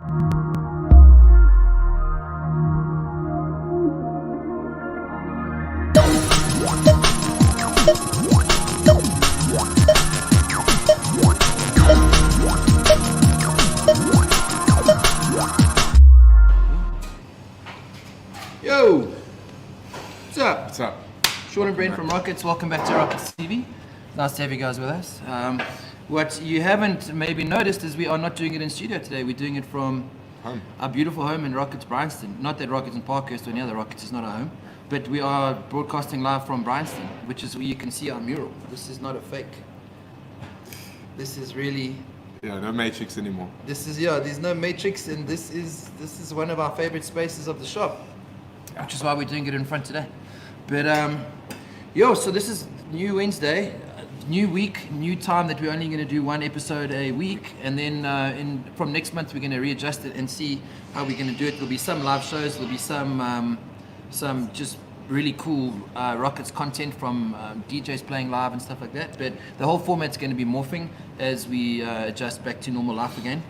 Yo! What's up? What's up? Sean and Brent from Rockets. Welcome back to RocketsTV. Nice to have you guys with us. What you haven't maybe noticed is we are not doing it in studio today. We're doing it from Home. our beautiful home in Rockets, Bryanston. Not that Rockets in Parkhurst or any other Rockets is not our home, but we are broadcasting live from Bryanston, which is where you can see our mural. This is not a fake. This is really... Yeah, no Matrix anymore. There's no matrix, and this is one of our favorite spaces of the shop, which is why we're doing it in front today. But so this is new Wednesday, new week, new time that we're only going to do one episode a week, and then from next month we're going to readjust it and see how we're going to do it. There'll be some live shows, there'll be some just really cool Rockets content from DJs playing live and stuff like that. But the whole format's going to be morphing as we adjust back to normal life again.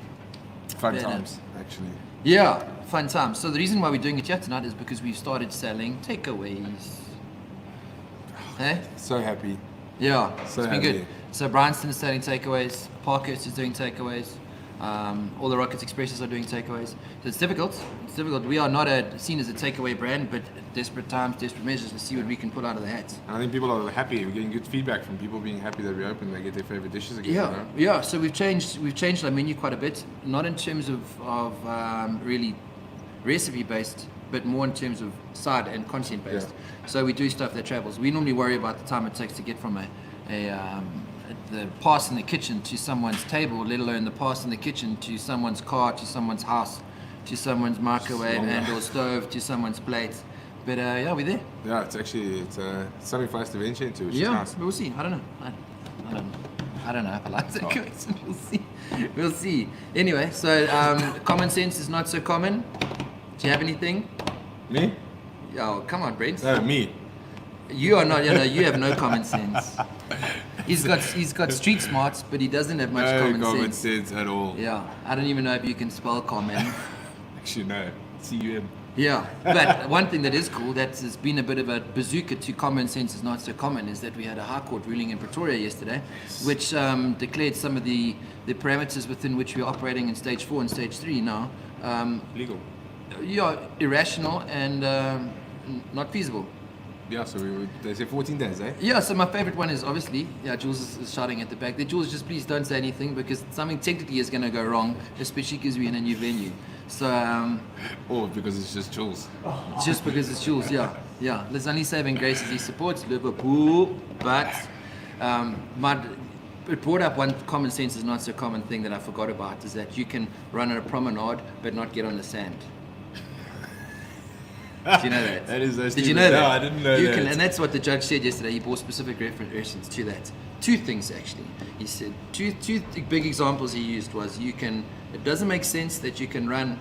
Fun times, actually. Yeah, fun times. So the reason why we're doing it here tonight is because we've started selling takeaways. Hey? So happy. Yeah, So it's been happy. good. So Bryanston is selling takeaways, Parkhurst is doing takeaways, all the Rockets Expresses are doing takeaways. So it's difficult. It's difficult. We are not seen as a takeaway brand, but desperate times, desperate measures to see what we can pull out of the hat. And I think people are happy. We're getting good feedback from people being happy that we open. They get their favorite dishes again. You know? Yeah. So we've changed our menu quite a bit, not in terms of really recipe based, but more in terms of side and content based. Yeah. So we do stuff that travels. We normally worry about the time it takes to get from the pass in the kitchen to someone's table, let alone the pass in the kitchen to someone's car, to someone's house, to someone's microwave and or stove, to someone's plate. But we're there. Yeah, it's something for us to venture into, which is nice. But we'll see. I don't know. I don't know if I like that question. We'll see. Anyway, so common sense is not so common. Do you have anything? Me? Oh, come on, Brent. No, me. You are not. You have no common sense. He's got street smarts, but he doesn't have much No common sense. at all. Yeah, I don't even know if you can spell common. Actually, no. C-U-M. Yeah, but one thing that is cool, that has been a bit of a bazooka to common sense is not so common, is that we had a High Court ruling in Pretoria yesterday, which declared some of the parameters within which we're operating in stage 4 and stage 3 now. Legal. Yeah, irrational and not feasible. Yeah, so they say 14 days, eh? Yeah, so my favorite one is obviously, Jules is shouting at the back there. Jules, just please don't say anything because something technically is going to go wrong, especially because we're in a new venue. So, or because it's just Jules. just because it's Jules, yeah. There's only saving grace as he supports Liverpool, but it brought up one common sense is not so common thing that I forgot about, is that you can run on a promenade but not get on the sand. Did you know that? That is so Did stupid. you know that? No, I didn't know that. And that's what the judge said yesterday. He bore specific references to that. Two things actually. He said two big examples he used was it doesn't make sense that you can run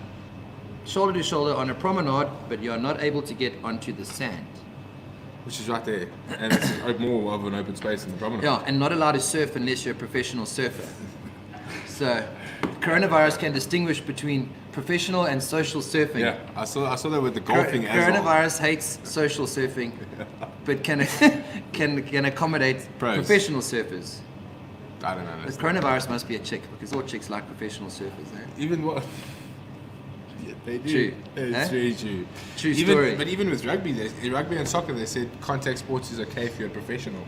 shoulder to shoulder on a promenade, but you are not able to get onto the sand. Which is right there. And it's more of an open space in the promenade. Yeah, and not allowed to surf unless you're a professional surfer. So, coronavirus can distinguish between professional and social surfing. Yeah, I saw that with the golfing as well. Coronavirus hates social surfing, but can accommodate Pros. professional surfers. I don't know. The coronavirus must be a chick because all chicks like professional surfers. Eh? Even what? Yeah, they do. True. It's very true. True story. But even with rugby, rugby and soccer, they said contact sports is okay if you're a professional.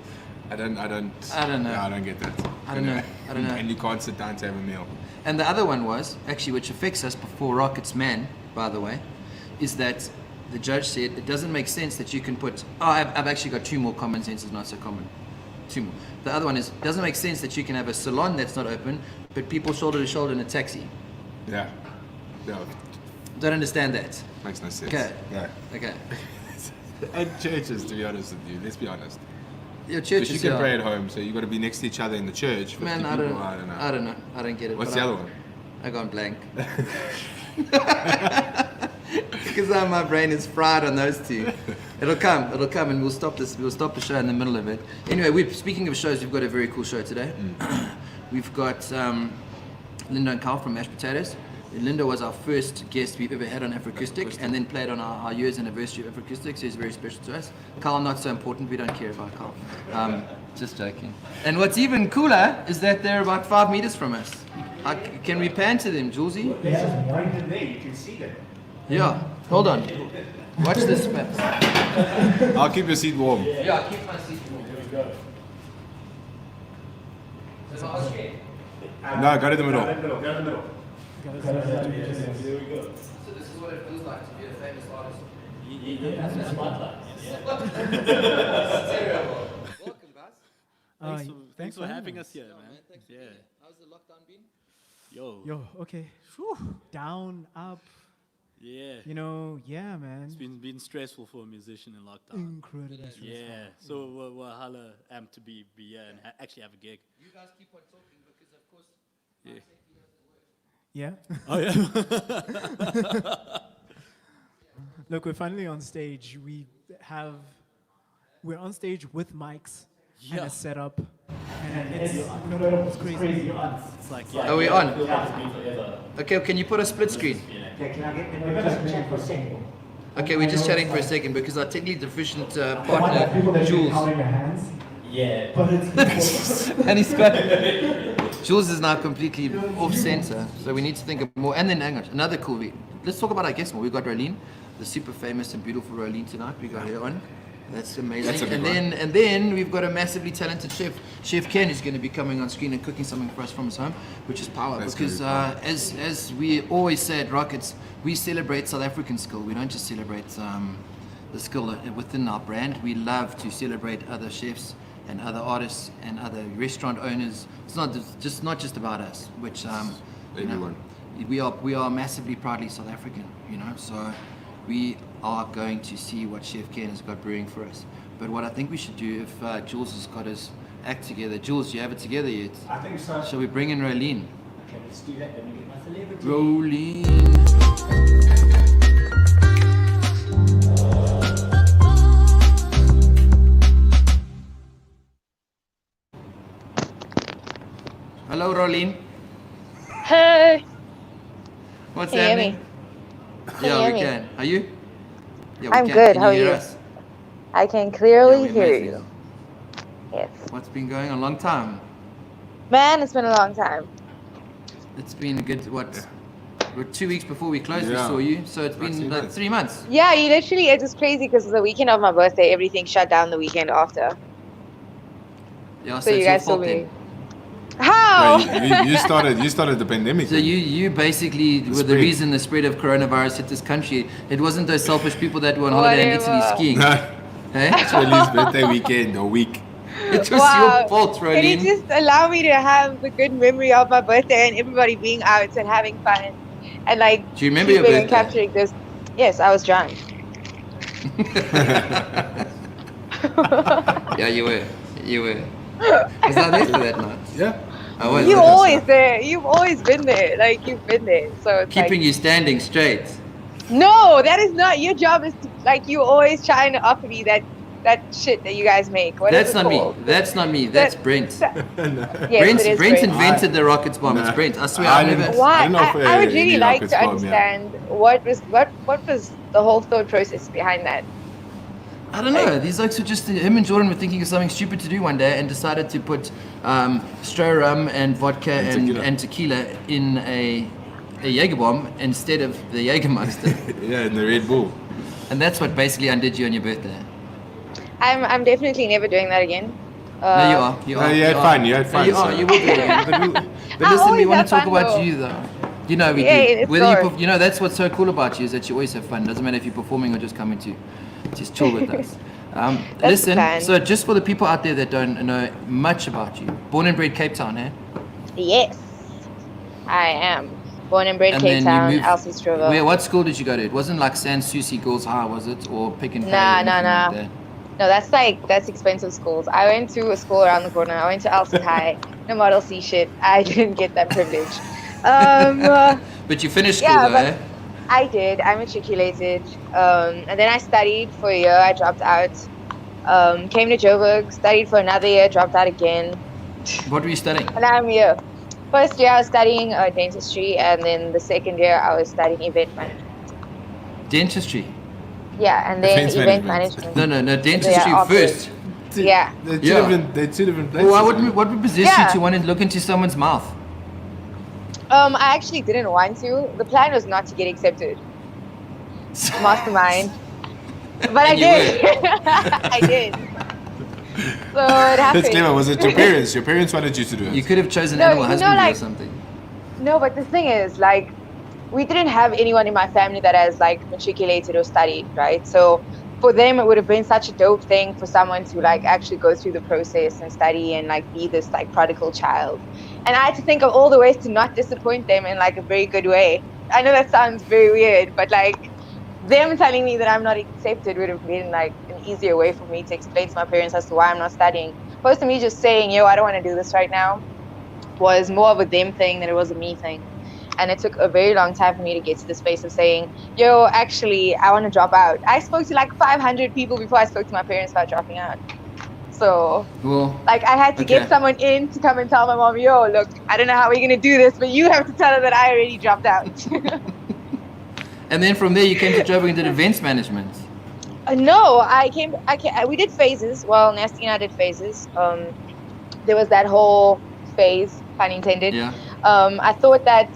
I don't know. No, I don't get that. I don't know. And you can't sit down to have a meal. And the other one was, actually, which affects us before Rockets Man, by the way, is that the judge said it doesn't make sense that you can put... I've actually got two more common senses, not so common. Two more. The other one is, it doesn't make sense that you can have a salon that's not open, but people shoulder to shoulder in a taxi. Yeah. Don't understand that. Makes no sense. Okay. No. Okay. And churches, to be honest with you, let's be honest. Your Because churches, you can pray at home, so you've got to be next to each other in the church. Man, I don't know. I don't get it. What's the other one? I gone blank. Because my brain is fried on those two. It'll come, and we'll stop the show in the middle of it. Anyway, speaking of shows, we've got a very cool show today. We've got Linda and Carl from Mashed Potatoes. Linda was our first guest we've ever had on Afroacoustic, and then played on our year's anniversary of Afroacoustic, so he's very special to us. Carl, not so important, we don't care about Carl. Just joking. And what's even cooler is that they're about 5 meters from us. Can we pan to them, Julesy? Yeah, right there, you can see them. Yeah, hold on. Watch this space. I'll keep your seat warm. Yeah, keep my seat warm. There we go. No, go to the middle. Go in the middle. There we go. So this is what it feels like to be a famous artist. That's spotlight. Welcome, guys. Thanks for having us here, man. Thanks for Yeah. being here. How's the lockdown been? Yo. Okay. Whew. Down, up. Yeah. You know, yeah, man. It's been stressful for a musician in lockdown. Incredibly stressful. Yeah. So we're hella amped to be here and actually have a gig. You guys keep on talking because, of course, Yeah. Yeah. Oh yeah. Look, we're finally on stage. We're on stage with mics and Yeah. a setup. And it's crazy. It's like Are we on? Forever. Okay, can you put a split screen? Yeah, can I get the we're chat for a second? Okay, we're just chatting for a second because our technically deficient The people partner, that you Jules, count in your hands. Yeah. But it's and he's got Jules is now completely off center, so we need to think of more. And then hang on, another cool week. Let's talk about our guest more. We got Rolene, the super famous and beautiful Rolene tonight. We got her on. That's amazing. That's a big and then we've got a massively talented chef Ken, who's going to be coming on screen and cooking something for us from his home, which is power. That's because gonna be as we always say at Rockets, we celebrate South African skill. We don't just celebrate the skill within our brand. We love to celebrate other chefs and other artists and other restaurant owners. It's not just about us, which you know, Everyone. we are massively proudly South African, you know. So we are going to see what Chef Ken has got brewing for us. But what I think we should do, if Jules has got his act together, Jules, do you have it together yet? I think so. Shall we bring in Rolene? Okay, let's do that. Let me get my celebrity. Rolene. Hello, Rolene. Hey, What's Can you hear happening? Can Yeah, you we hear me? can. Are you? Yeah, we I'm can. good. Can How are hear you? us? I can Yeah, clearly we're hear amazing. you. Yes. What's been going on? Long time. Man, it's been a long time. It's been a good, we're 2 weeks before we closed, we Yeah. saw you. So it's About been 3 like months. 3 months. Yeah, you literally, it was crazy because the weekend of my birthday, everything shut down the weekend after. Yeah, So it's you your guys saw fault me. then. How? You started the pandemic. So you basically were the spread. reason the spread of coronavirus hit this country. It wasn't those selfish people that were on holiday in Italy Whatever. skiing. No, Hey? it's Roleen's birthday weekend or week. It was Wow. your fault, Can you Rolene. just allow me to have the good memory of my birthday and everybody being out and having fun and like Do you remember your keeping and birthday? capturing this? Yes, I was drunk. Yeah, you were. You were. Was I there for that night? Yeah. I was. You I was. always there. You've always been there. Like you've been there. So it's Keeping like, you standing straight. no, that is not your job. Is to, like you always trying to offer me that shit that you guys make. What is That's it not me. called? That's not me. That's That- Brent. Yes, Brent, it is Brent Brent. invented the Rockets bomb. It's Nah. Brent. I swear, I I've didn't- never. Why? I don't know if I would any really like rockets to bomb, yeah. understand what was the whole thought process behind that. I don't know. These oaks were just him and Jordan were thinking of something stupid to do one day and decided to put stroh rum and vodka and tequila in a Jaeger bomb instead of the Jägermeister, Yeah, and the Red Bull. and that's what basically undid you on your birthday. I'm definitely never doing that again. No, you are. You No, are. you had are. fun, you had No, fun, you are. so- You will do it again. But I listen, we always want have to talk fun, about though. you though. You know we Yeah, do. it's Whether hard. you that's what's so cool about you is that you always have fun. Doesn't matter if you're performing or just coming to just chill with us. Listen, fun. so just for the people out there that don't know much about you, born and bred Cape Town, eh? Yes, I am. Born and bred And Cape then you Town, moved- Elsie Strover. Where? What school did you go to? It wasn't like San Souci Girls High, was it? Or Pick and Pay? Nah, or anything nah, like nah. that? No, that's expensive schools. I went to a school around the corner. I went to Elsie High. No Model C shit. I didn't get that privilege. But you finished school Yeah, though, but- eh? I did. I matriculated. And then I studied for a year. I dropped out. Came to Joburg, studied for another year, dropped out again. What were you studying? And now I'm here. First year I was studying dentistry, and then the second year I was studying event management. Dentistry. Yeah, and then Events event management. management. No, dentistry after. first. Yeah. They're two Yeah. different places. Well, what would possess Yeah. you to want to look into someone's mouth? I actually didn't want to. The plan was not to get accepted. Mastermind. But I And you did. I did. So it happened. That's clever. Was it your parents? Your parents wanted you to do it. You could have chosen No, animal you know, husbandry or like- something. No, but the thing is, like, we didn't have anyone in my family that has like matriculated or studied, right? So for them, it would have been such a dope thing for someone to like actually go through the process and study and like be this like prodigal child. And I had to think of all the ways to not disappoint them in like a very good way. I know that sounds very weird, but like them telling me that I'm not accepted would have been like an easier way for me to explain to my parents as to why I'm not studying. Opposed to me just saying, yo, I don't want to do this right now, was more of a them thing than it was a me thing. And it took a very long time for me to get to the space of saying, yo, actually, I want to drop out. I spoke to like 500 people before I spoke to my parents about dropping out. So, Well, like, I had to Okay. get someone in to come and tell my mom, yo, look, I don't know how we're going to do this, but you have to tell her that I already dropped out. and then from there you came to Joburg and did events management. No, we did phases. Well, Nasty and I did phases. There was that whole phase, pun intended. Yeah. I thought that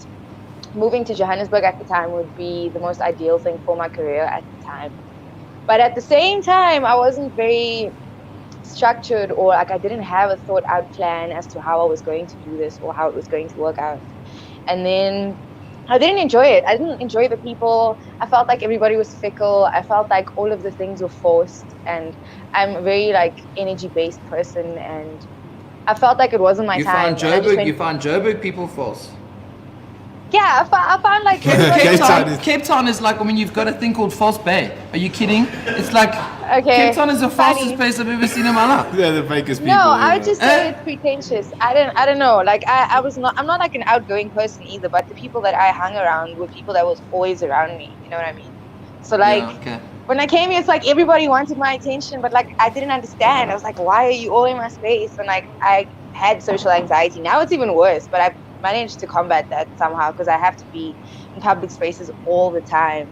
moving to Johannesburg at the time would be the most ideal thing for my career at the time. But at the same time, I wasn't very structured, or like I didn't have a thought out plan as to how I was going to do this or how it was going to work out. And then I didn't enjoy it. I didn't enjoy the people. I felt like everybody was fickle. I felt like all of the things were forced, and I'm a very like energy-based person, and I felt like it wasn't my You time. found And I just Joburg. went- You found Joburg people false. Yeah, I found like Cape Cape Town, Town is- Cape Town is like, I mean, you've got a thing called False Bay. Are you kidding? It's like okay. Cape Town is the funny. fastest place I've ever seen in my life. They're the fakest people. No, I would ever. just say it's pretentious. I don't know. Like I'm not like an outgoing person either, but the people that I hung around were people that was always around me. You know what I mean? So like Yeah, okay. when I came here, it's like everybody wanted my attention, but like I didn't understand. I was like, why are you all in my space? And like I had social anxiety. Now it's even worse, but I managed to combat that somehow because I have to be in public spaces all the time.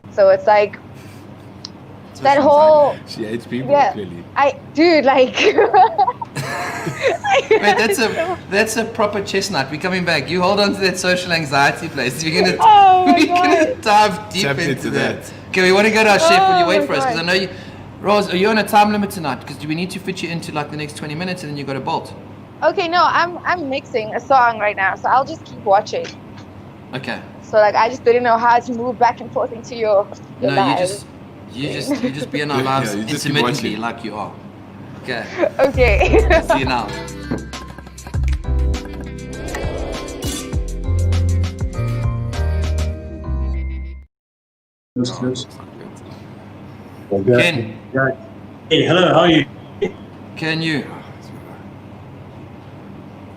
So it's like that whole She hates people, Yeah. clearly. dude, like Wait, that's a proper chestnut. We're coming back. You hold on to that social anxiety place. We're gonna Oh my we're gonna God. dive deep Tap into into that. that. Okay, we want to go to our chef. Will you Oh wait my for us? Because I God. know you, Rose. Are you on a time limit tonight? Because do we need to fit you into like the next 20 minutes and then you got to bolt? Okay, no, I'm mixing a song right now, so I'll just keep watching. Okay. So like I just didn't know how to move back and forth into your No, live. you just be in our Yeah, lives you just keep intermittently watching. like you are. Okay. Okay. See you now. Ken, Hey, hello, how are you? can you?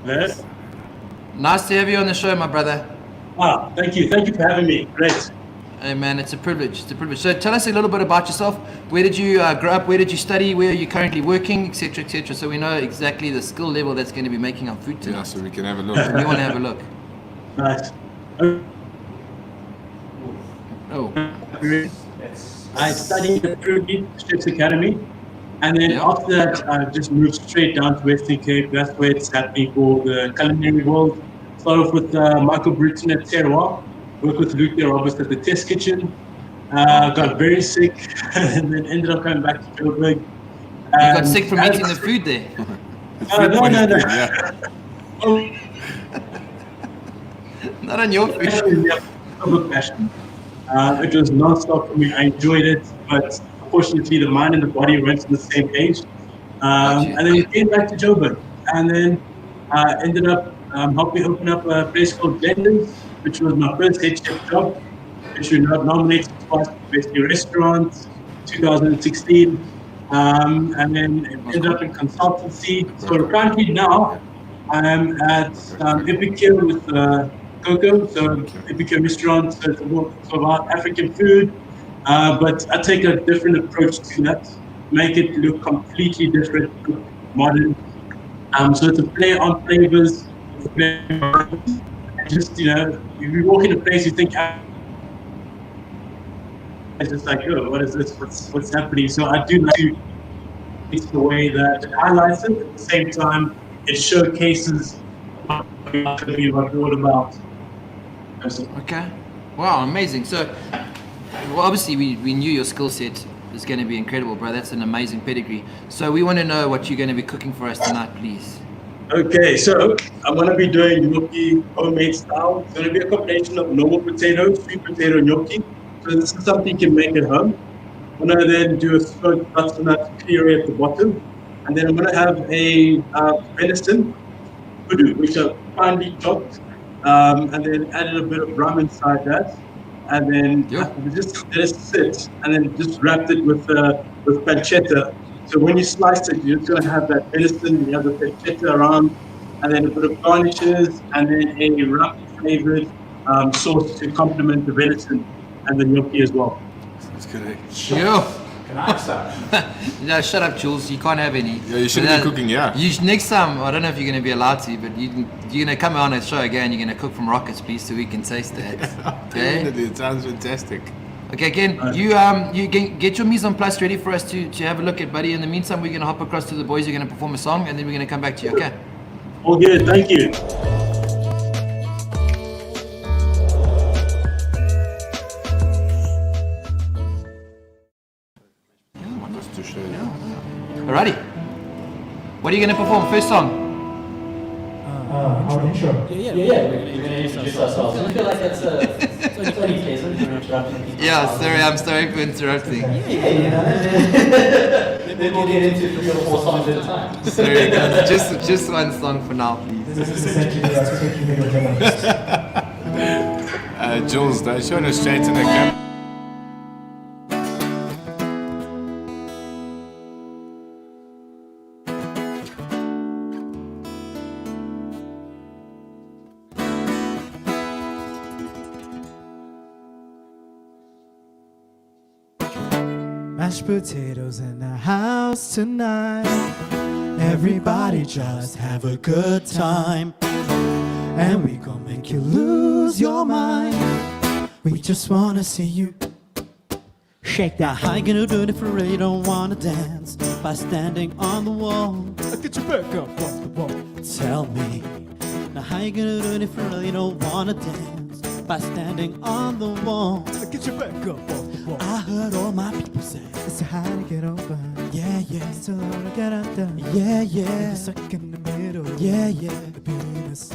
Yes. Nice to have you on the show, my brother. Ah, thank you for having me. Great. Hey man, it's a privilege. It's a privilege. So tell us a little bit about yourself. Where did you grow up? Where did you study? Where are you currently working, etc., etc. So we know exactly the skill level that's going to be making our food Yeah, tonight. so we can have a look. We want to have a look. Nice. Oh, I studied at Trinity Chefs Academy, and then Yeah. after that, I just moved straight down to Western Cape. That's where it's happening for the culinary world. Started off with Michael Bruton at Terroir, worked with Luke Roberts at the Test Kitchen. Got very sick, and then ended up coming back to Joburg. you got sick from eating the food there. No. Yeah. Oh, Not on your food. passion, yeah, Joburg passion. It was non-stop for me. I enjoyed it, but unfortunately, the mind and the body weren't on the same page. Gotcha. And then we came back to Joburg, and then ended up helping open up a place called Blenders, which was my first head chef job, which we got nominated twice for Best New Restaurant, 2016, and then ended up in consultancy. So currently now, I'm at Epicure with Coco, so Epicure restaurant, so it's about African food, but I take a different approach to that, make it look completely different, look modern. So it's a play on flavors, just, you know, if you walk in a place, you think, it's just like, oh, what is this? What's happening? So I do like to, it's the way that it highlights it. At the same time, it showcases what we're about. Okay. Wow, amazing. So, well, obviously, we knew your skill set is going to be incredible, bro. That's an amazing pedigree. So we want to know what you're going to be cooking for us tonight, please. Okay, so I'm going to be doing gnocchi homemade style. It's going to be a combination of normal potatoes, sweet potato gnocchi. So this is something you can make at home. I'm going to then do a smoked butternut puree at the bottom. And then I'm going to have a venison kudu, which are finely chopped. And then added a bit of rum inside that. And then just let it sit. And then just wrapped it with pancetta. So when you slice it, you're just going to have that venison, you have the pancetta around, and then a bit of garnishes, and then a rum-flavored sauce to complement the venison and the gnocchi as well. That's good. Yo. Can I have some? No, shut up, Jules. You can't have any. Yeah, you shouldn't be cooking, yeah. Next time, I don't know if you're going to be allowed to, but you're going to come on a show again. You're going to cook from Rockets, please, so we can taste that. Okay. Definitely, it sounds fantastic. Okay, Ken, you get your mise en place ready for us to have a look at, buddy. In the meantime, we're going to hop across to the boys. You're going to perform a song, and then we're going to come back to you. Okay. All good. Thank you. Just to show you. Alrighty. What are you going to perform? First song. Our intro. Yeah, we're going to introduce ourselves. I feel like that's it's only pleasant when you're interrupting people. Yeah, sorry for interrupting. Yeah, then we'll get into 3 or 4 songs at a time. Sorry, guys. Just one song for now, please. This is essentially us taking video journalists. Jules, don't show us straight in the camera. Mashed potatoes in the house tonight. Everybody just have a good time. And we gon' make you lose your mind. We just wanna see you shake that. How you gonna do it if you don't wanna dance? By standing on the wall. Get your back up off the wall. Tell me, now how you gonna do it if you really don't wanna dance? By standing on the wall. Get your back up off the wall. I heard all my people say it's hard to get over. Yeah, yeah. It's hard to get under. Yeah, yeah. Stuck in the middle. Yeah, yeah. The penis.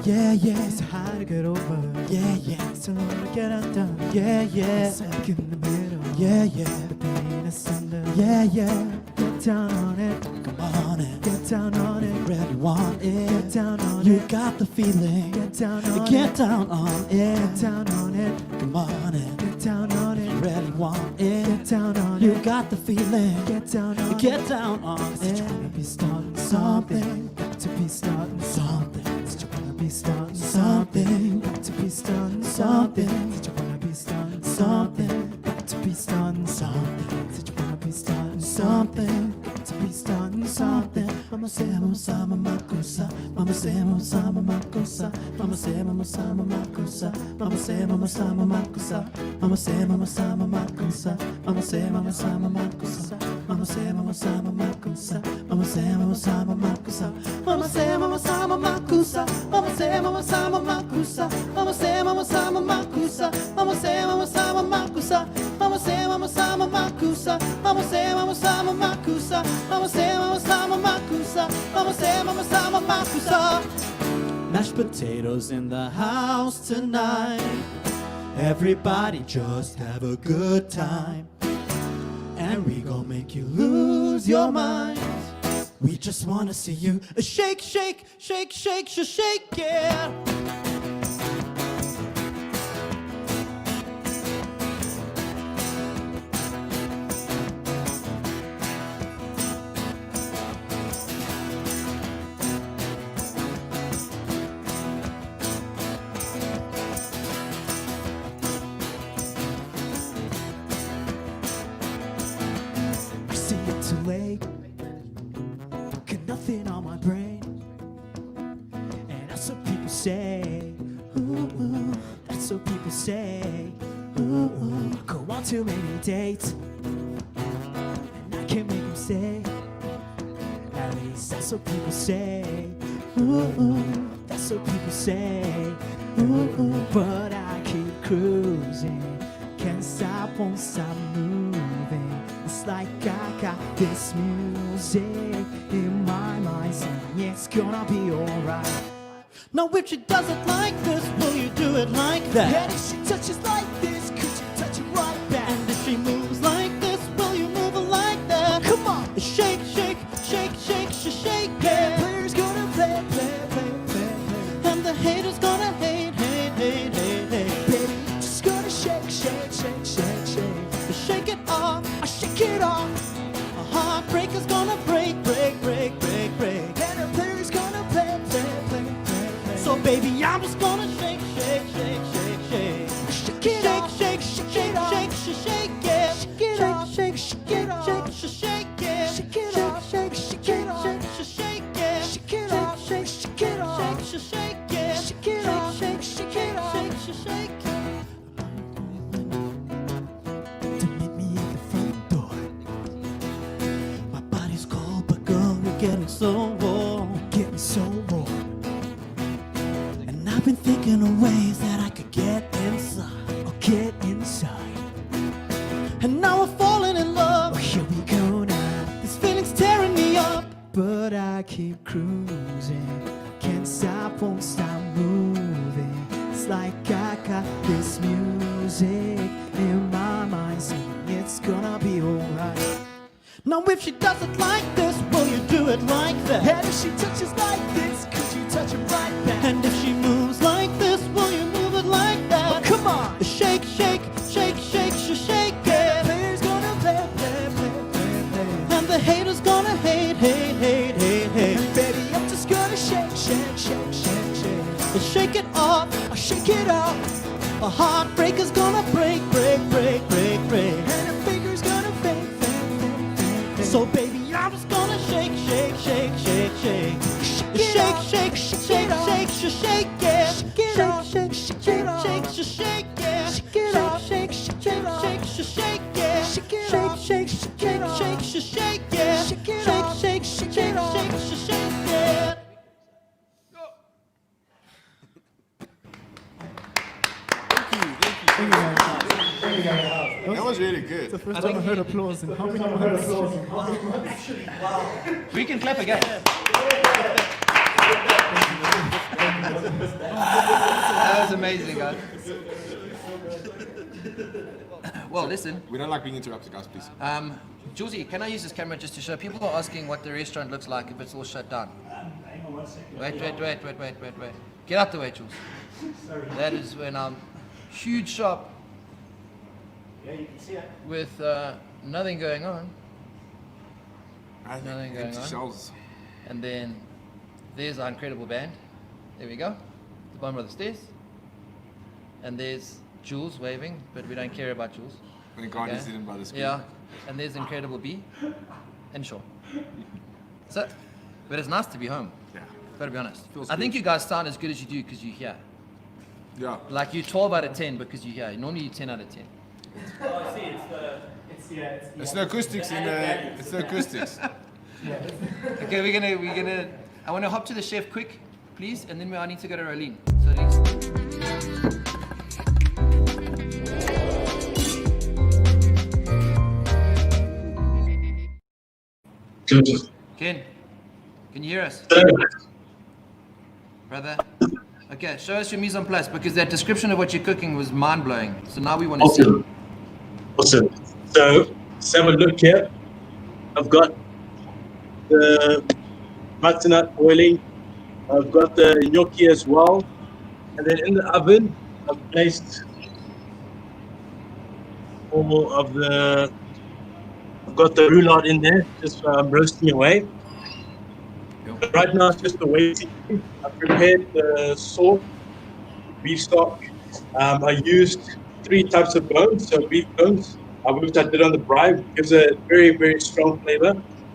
Yeah, yeah. It's hard to get over. Yeah, yeah. It's hard to get under. Yeah, yeah. Stuck in the middle. Yeah, yeah. The penis under. Yeah, yeah. Get down on it. Come on it. Get down on it. Really want it. Get down on it. You got the feeling. Get down on it. Get down on it. Get down on it. Come on it. Get down on it. Really want it. Get down on it. You got the feeling. Get down on it. Get down on it. Said you wanna be starting something. Got to be starting something. Said you wanna be starting something. Got to be starting something. Said you wanna be starting something. Got to be starting something. Said you wanna be starting something. Got to be starting something. Mama say mama sa mama kusa. Mama say mama sa mama kusa. Mama say mama sa mama kusa. Mama say mama sa mama kusa. Mama say mama sa mama kusa. Mama say mama sa mama kusa. Mama say mama sa mama kusa. Mama say mama sa mama kusa. Mama say mama sa mama kusa. Mama say mama sa mama kusa. Mama say mama sa mama kusa. Mama say mama sa mama kusa. Mama say mama sa mama kusa. Mama say mama sa mama kusa. Mama say mama sa mama kusa. Mama say mama sa mama kusa. Mashed potatoes in the house tonight. Everybody just have a good time. And we gon' make you lose your mind. We just wanna see you shake, shake, shake, shake, shake, shake, yeah. I see it too late. Got nothing on my brain. And I suppose that's what people say. Ooh, ooh, go on too many dates, and I can't make them stay. At least that's what people say. Ooh, ooh, that's what people say. Ooh, ooh, but I keep cruising. Can't stop, won't stop moving. It's like I got this music in my mind saying it's gonna be alright. Now if she does it like this, will you do it like that? And if she touches like this, could you touch it right back? And if she moves like this, will you move it like that? Come on! Shake, shake, shake, shake, shake, yeah. Players gonna play, play, play, play, play. And the haters gonna hate, hate, hate, hate, hate. Baby, just gonna shake, shake, shake, shake, shake. Shake it off, I shake it off. A heartbreaker's gonna break, break, break, break, break. And the players gonna play, play, play, play, play. So baby, I'm just gonna shake, shake, shake, shake, shake. Shake it off, shake, shake, shake, shake, shake, yeah. Shake it off, shake, shake it off, shake, shake, yeah. Shake it off, shake, shake it off, shake, shake, yeah. Shake it off, shake, shake it off, shake, shake, yeah. Shake it off, shake, shake it off, shake, shake. To meet me at the front door. My body's cold, but girl, you're getting so warm, getting so warm. And I've been thinking of ways that I could get inside, or get inside. And now we're falling in love. Oh, here we go now. This feeling's tearing me up, but I keep cruising. Can't stop, won't stop moving. It's like I got this music in my mind saying it's gonna be alright. Now if she does it like this, will you do it like that? And if she touches like this, could you touch it right back? And if she moves like this, will you move it like that? Oh, come on! Shake, shake, shake, shake, shake, yeah. Players gonna play, play, play, play, play. And the haters gonna hate, hate, hate, hate, hate. And baby, I'm just gonna shake, shake, shake, shake, shake. Shake it off, I shake it off. A heartbreaker's gonna break, break, break, break, break. And a finger's gonna fade, fade, fade, fade, fade. So baby, I'm just gonna shake, shake, shake, shake, shake. Shake, shake, shake, shake, shake, shake, yeah. Shake it off, shake, shake, shake, shake, yeah. Shake it off, shake, shake, shake, shake, yeah. Shake it off, shake, shake, shake, shake, yeah. Shake it off, shake, shake, shake, shake, yeah. That was really good. The first time I heard applause in how many months? We can clap again. That was amazing, guys. Well, listen. We don't like being interrupted, guys, please. Julesy, can I use this camera just to show? People are asking what the restaurant looks like if it's all shut down. Wait. Get out the way, Jules. That is when I'm huge shop. Yeah, you can see it. With nothing going on. Nothing going on. Shells. And then there's our incredible band. There we go. The bottom of the stairs. And there's Jules waving, but we don't care about Jules. When the guy is hidden by the screen. Yeah. And there's Incredible B and Sean. So, but it's nice to be home. Yeah. Gotta be honest. Feels I think good. you guys sound as good as you do because you're here. Yeah. Like you're 12 out of 10 because you're here. Normally you're 10 out of 10. Oh, I see, It's the acoustics in the. It's the acoustics. Okay, we're gonna. I want to hop to the chef quick, please, and then I need to go to Rolene. So let's. Ken, can you hear us, brother? Okay, show us your mise en place because that description of what you're cooking was mind blowing. So now we want to see. Awesome. So let's have a look here. I've got the butternut boiling. I've got the gnocchi as well. And then in the oven, I've placed all of the, I've got the roulade in there, just roasting away. Right now it's just the waiting. I prepared the sauce, beef stock. I used 3 types of bones, so beef bones, which I did on the brine, gives a very, very strong flavor.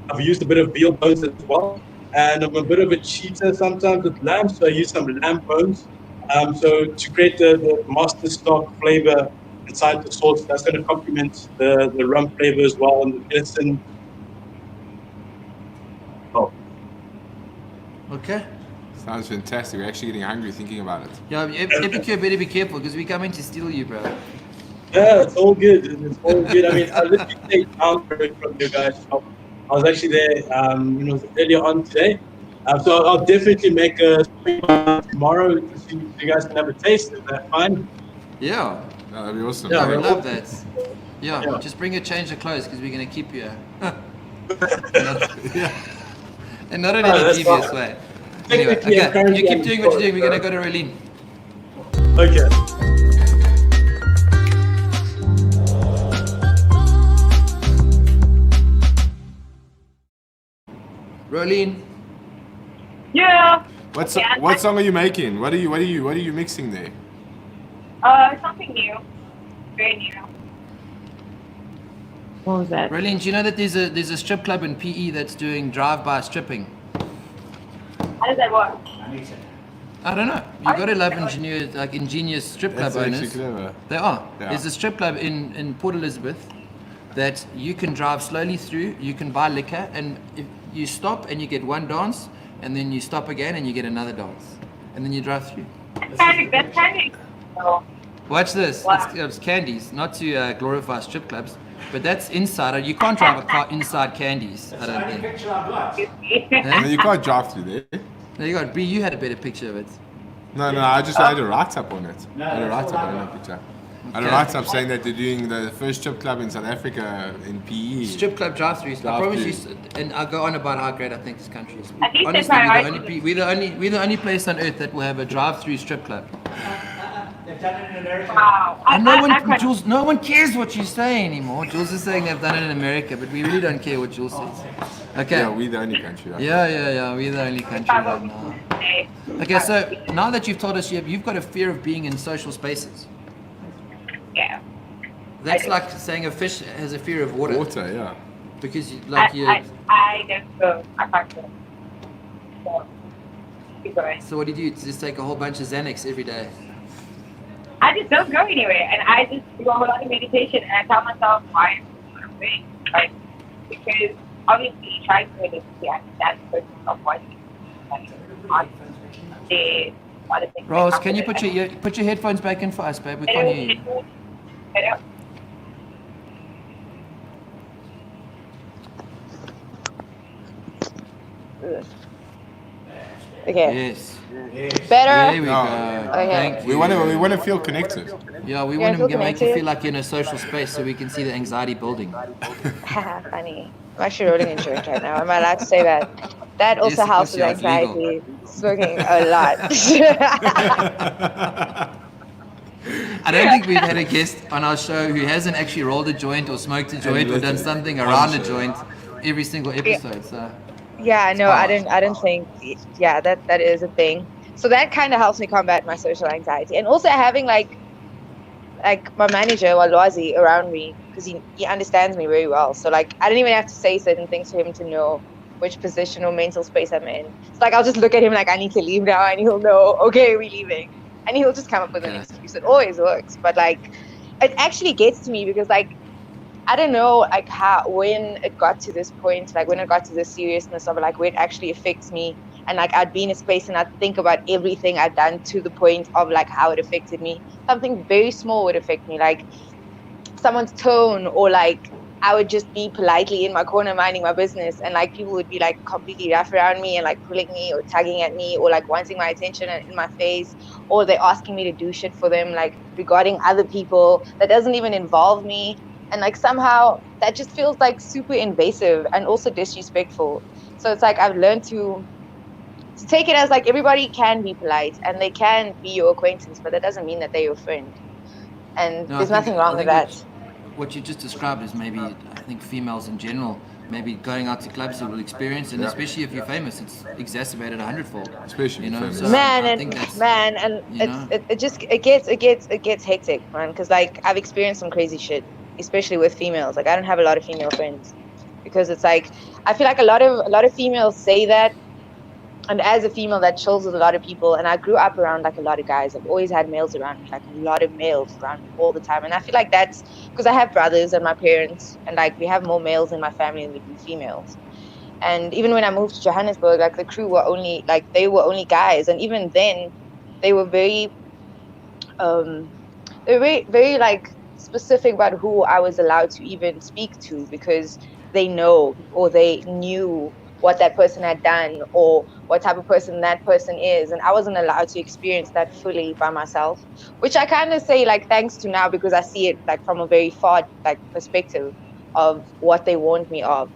I've used a bit of veal bones as well, and I'm a bit of a cheater sometimes with lamb, so I use some lamb bones So to create the master stock flavor inside the sauce, that's going to complement the rum flavor as well, and the venison. Oh, Okay. Sounds fantastic. We're actually getting hungry thinking about it. Yeah, Epicure better be careful because we're coming to steal you, bro. yeah, it's all good. It's all good. I mean, I literally stayed down from you guys' shop. I was actually there, earlier on today. So I'll definitely make a tomorrow to see if you guys can have a taste. Is that fine? Yeah. No, that'd be awesome. Yeah, I would we're love that. Yeah, Yeah. just bring a change of clothes because we're going to keep you. And not in No, any that's devious fine. way. Anyway, Technically, I'm okay, currently you keep on doing the what you're doing. We're floor, going to go to Rolene. Okay. Rolene. Yeah. What song are you making? What are you mixing there? Something new. Very new. What was that? Rolene, do you know that there's a strip club in PE that's doing drive-by stripping? How does that work? I don't know. You got to love ingenious strip club That's actually owners. clever. They are. Yeah. There's a strip club in Port Elizabeth that you can drive slowly through. You can buy liquor, and if you stop and you get one dance, and then you stop again and you get another dance, and then you drive through. That's kind of so, Watch this. Wow. It's candies, not to glorify strip clubs, but that's inside. You can't drive a car inside candies. I don't think. excuse me. No, you can't drive through there. There you go. B, you had a better picture of it. No, I just had a write-up on it. I had a write-up on that picture. I had a Okay. write-up saying that they're doing the first strip club in South Africa in PE. Strip club drive-throughs. I promise you, Drive-through. and I'll go on about how great I think this country is. At least Honestly, they're we're the only place on earth that will have a drive-through strip club. They've done it in America. Wow. And no one cares what you say anymore. Jules is saying they've done it in America, but we really don't care what Jules says. Okay. Yeah, we're the only country. Right? Yeah. We're the only country right now. Okay, so now that you've told us you've got a fear of being in social spaces. Yeah. That's like saying a fish has a fear of water. Water, yeah. Because you I don't go. I can't go. So, keep going. So what do you do? Just take a whole bunch of Xanax every day? I just don't go anywhere, and I just do a whole lot of meditation, and I tell myself why I'm doing, like, because obviously trying to meditate, I understand the person of what the other things. Rose, can you put your headphones back in for us, babe? We can't hear you. Okay. Yes. Better? There we No. go. Okay. Thank you. We want to feel connected. Yeah, we Yeah, want feel to make you connected. feel like you're in a social space so we can see the anxiety building. Funny. I'm actually rolling in joint right now. Am I allowed to say that? That also Yes, of helps course with you are. It's legal. anxiety. Smoking a lot. I don't think we've had a guest on our show who hasn't actually rolled a joint or smoked a joint or done something around a joint every single episode. So Yeah, no, I don't think. Yeah, that is a thing. So that kind of helps me combat my social anxiety, and also having like my manager Walwazi around me, because he understands me very well. So like I don't even have to say certain things for him to know which position or mental space I'm in. It's like I'll just look at him like I need to leave now, and he'll know, okay, we're leaving, and he'll just come up with an excuse. It always works, but like it actually gets to me because like I don't know like when it got to this point, like when it got to the seriousness of it, like where it actually affects me, and like I'd be in a space and I'd think about everything I'd done to the point of like how it affected me. Something very small would affect me, like someone's tone, or like I would just be politely in my corner minding my business, and like people would be like completely rough around me and like pulling me or tugging at me or like wanting my attention in my face, or they're asking me to do shit for them like regarding other people that doesn't even involve me. And like somehow that just feels like super invasive and also disrespectful. So it's like I've learned to take it as like everybody can be polite and they can be your acquaintance, but that doesn't mean that they're your friend. And No, there's I think- nothing wrong I with think that. what you just described is maybe, I think females in general, maybe going out to clubs that will experience, and especially if you're famous, it's exacerbated 100-fold. Especially You know, famous. so I think that's, you know. It gets hectic, man, because like I've experienced some crazy shit, especially with females. Like I don't have a lot of female friends because it's like I feel like a lot of females say that and as a female that chills with a lot of people, and I grew up around like a lot of guys. I've always had males around me, like a lot of males around me all the time. And I feel like that's because I have brothers and my parents, and like we have more males in my family than we do females. And even when I moved to Johannesburg, like the crew were only like they were only guys, and even then they were very very like specific about who I was allowed to even speak to, because they know or they knew what that person had done or what type of person that person is, and I wasn't allowed to experience that fully by myself, which I kind of say like thanks to now, because I see it like from a very far like perspective of what they warned me of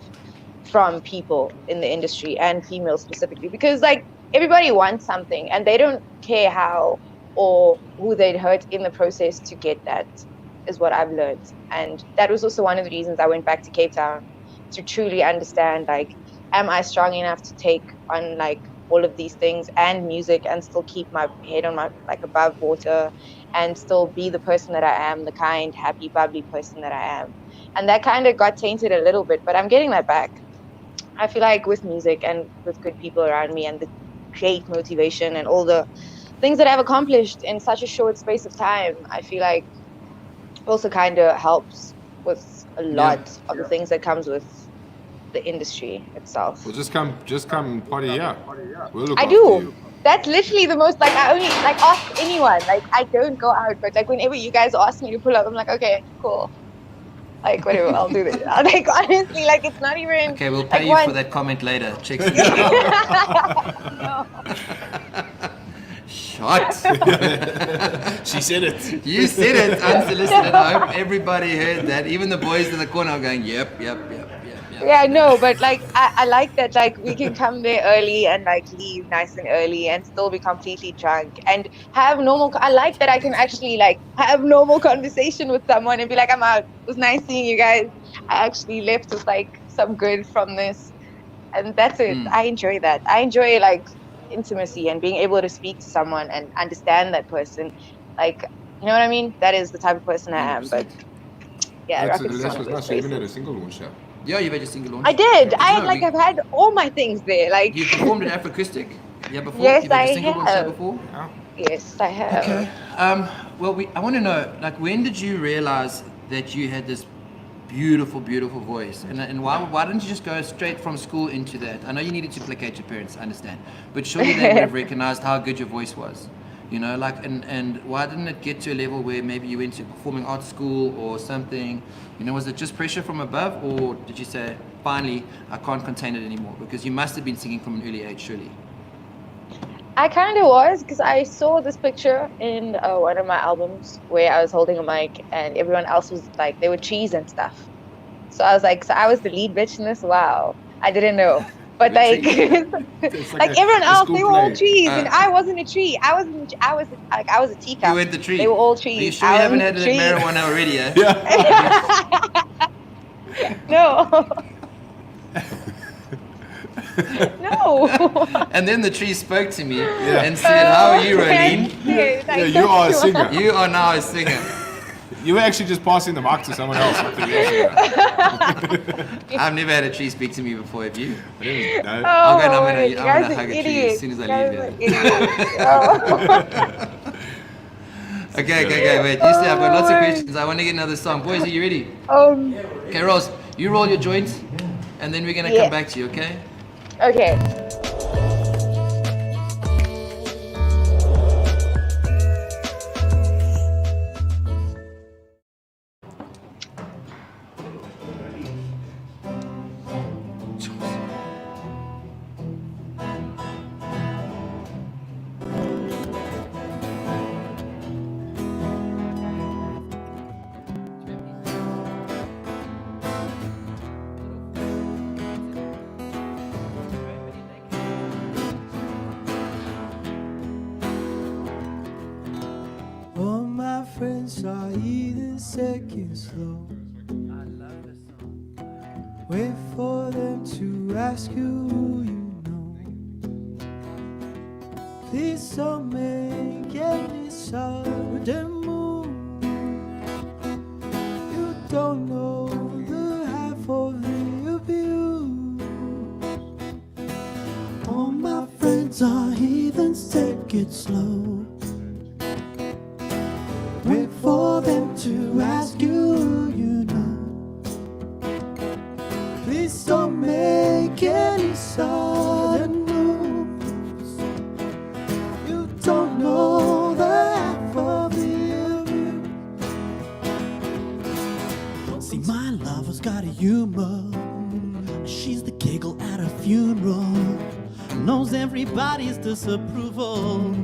from people in the industry and females specifically, because like everybody wants something and they don't care how or who they'd hurt in the process to get that, is what I've learned. And that was also one of the reasons I went back to Cape Town, to truly understand like, am I strong enough to take on like all of these things and music and still keep my head on my like above water and still be the person that I am, the kind, happy, bubbly person that I am. And that kind of got tainted a little bit, but I'm getting that back. I feel like with music and with good people around me and the great motivation and all the things that I've accomplished in such a short space of time, I feel like also kind of helps with a lot of the things that comes with the industry itself. Well, just come party here. We'll look I after do. you. That's literally the most, like, I only, like, ask anyone. Like, I don't go out, but, like, whenever you guys ask me to pull up, I'm like, okay, cool. Like, whatever, I'll do this. Like, honestly, like, it's not even... Okay, we'll pay like, you for that comment later. Check it No. Shot. She said it. You said it, unsolicited. I hope everybody heard that. Even the boys in the corner are going, yep. Yeah, no, but like I like that like we can come there early and like leave nice and early and still be completely drunk and have normal. I like that I can actually like have normal conversation with someone and be like, I'm out. It was nice seeing you guys. I actually left with like some good from this, and that's it. I enjoy that. I enjoy like intimacy and being able to speak to someone and understand that person. Like, you know what I mean? That is the type of person I am. But yeah, That's Rockets is one of those nice. You even had places. a single launch here. Yeah, you've had your single launch. I did. I've had all my things there. Like You performed in Afroacoustic. Yeah, before. Yes, You've had I your single launch here have. before. Yes, I have. Okay. Well, I want to know, like, when did you realize that you had this beautiful, beautiful voice, and why didn't you just go straight from school into that? I know you needed to placate your parents, I understand, but surely they would have recognized how good your voice was. You know, like, and why didn't it get to a level where maybe you went to performing arts school or something? You know, was it just pressure from above, or did you say, finally, I can't contain it anymore? Because you must have been singing from an early age, surely. I kind of was, because I saw this picture in one of my albums where I was holding a mic and everyone else was like, they were trees and stuff. So I was like, so I was the lead bitch in this? Wow. I didn't know. But like, like everyone else, they were all trees, and I wasn't a tree. I was a teacup. You went the tree. They were all trees. Are you sure you haven't had that marijuana already? No. No. And then the tree spoke to me and said, how are you, Rolene? You are a singer. You are now a singer. You were actually just passing the mic to someone else. I've never had a tree speak to me before, have you? I didn't know. I'll go and you I'm guys gonna are hug a tree idiots. as soon as I You guys leave are here. idiots. Okay, wait. You see, I've got lots of questions. I want to get another song. Boys, are you ready? Okay, Rose, you roll your joints, and then we're gonna come back to you, okay? Okay. All my friends are either second slow. Wait for them to ask you who you know. Please don't make any sudden move. You don't know the half of the abuse. All my friends it slow. Wait for them to ask you, you know. Please don't make any sudden moves. You don't know the half of the abuse. See, my lover's got a humor. She's the giggle at a funeral. Knows everybody's disapproval.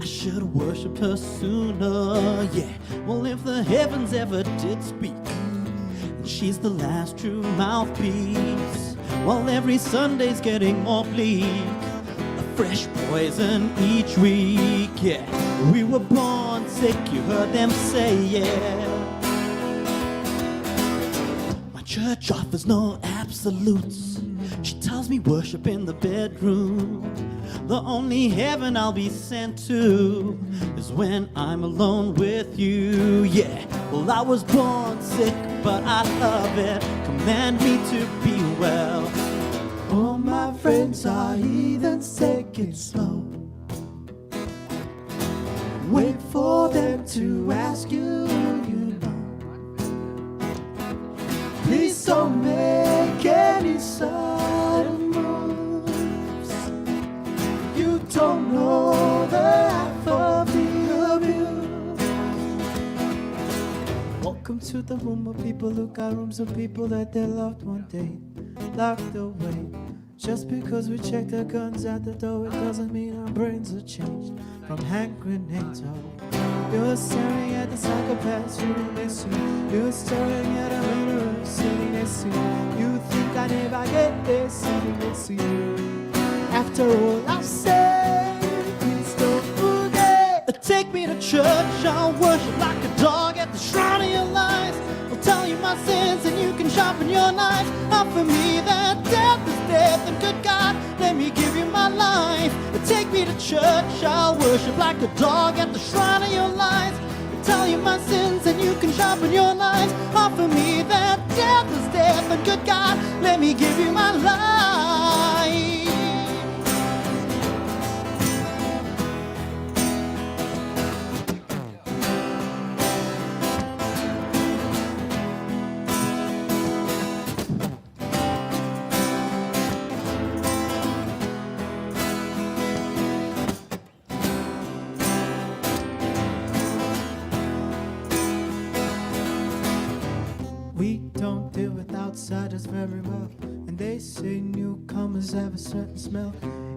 I should worship her sooner, yeah. Well, if the heavens ever did speak, and she's the last true mouthpiece. While every Sunday's getting more bleak, a fresh poison each week, yeah. We were born sick, you heard them say, yeah. My church offers no absolutes. She tells me worship in the bedroom. The only heaven I'll be sent to is when I'm alone with you, yeah. Well, I was born sick, but I love it. Command me to be well. All my friends are heathens, take it slow. Wait for them to ask you, you know. Please don't make any sudden moves. You don't know the half of the abuse. Welcome to the room of people who got rooms of people that they loved one day locked away. Just because we check their guns at the door, it doesn't mean our brains are changed from hand grenades. Oh, you're staring at the psychopath shooting next to you. You're staring at a murderer sitting next to you. You think I never get there sitting next to you. After all I've said, please don't forget. Take me to church, I'll worship like a dog at the shrine of your lies. I'll tell you my sins and you can sharpen your knife. Offer me that death is death, and good God, let me give you my life. Take me to church, I'll worship like a dog at the shrine of your lies. I'll tell you my sins and you can sharpen your knife. Offer me that death is death, and good God, let me give you my life. We don't deal with outsiders very well, and they say newcomers have a certain smell.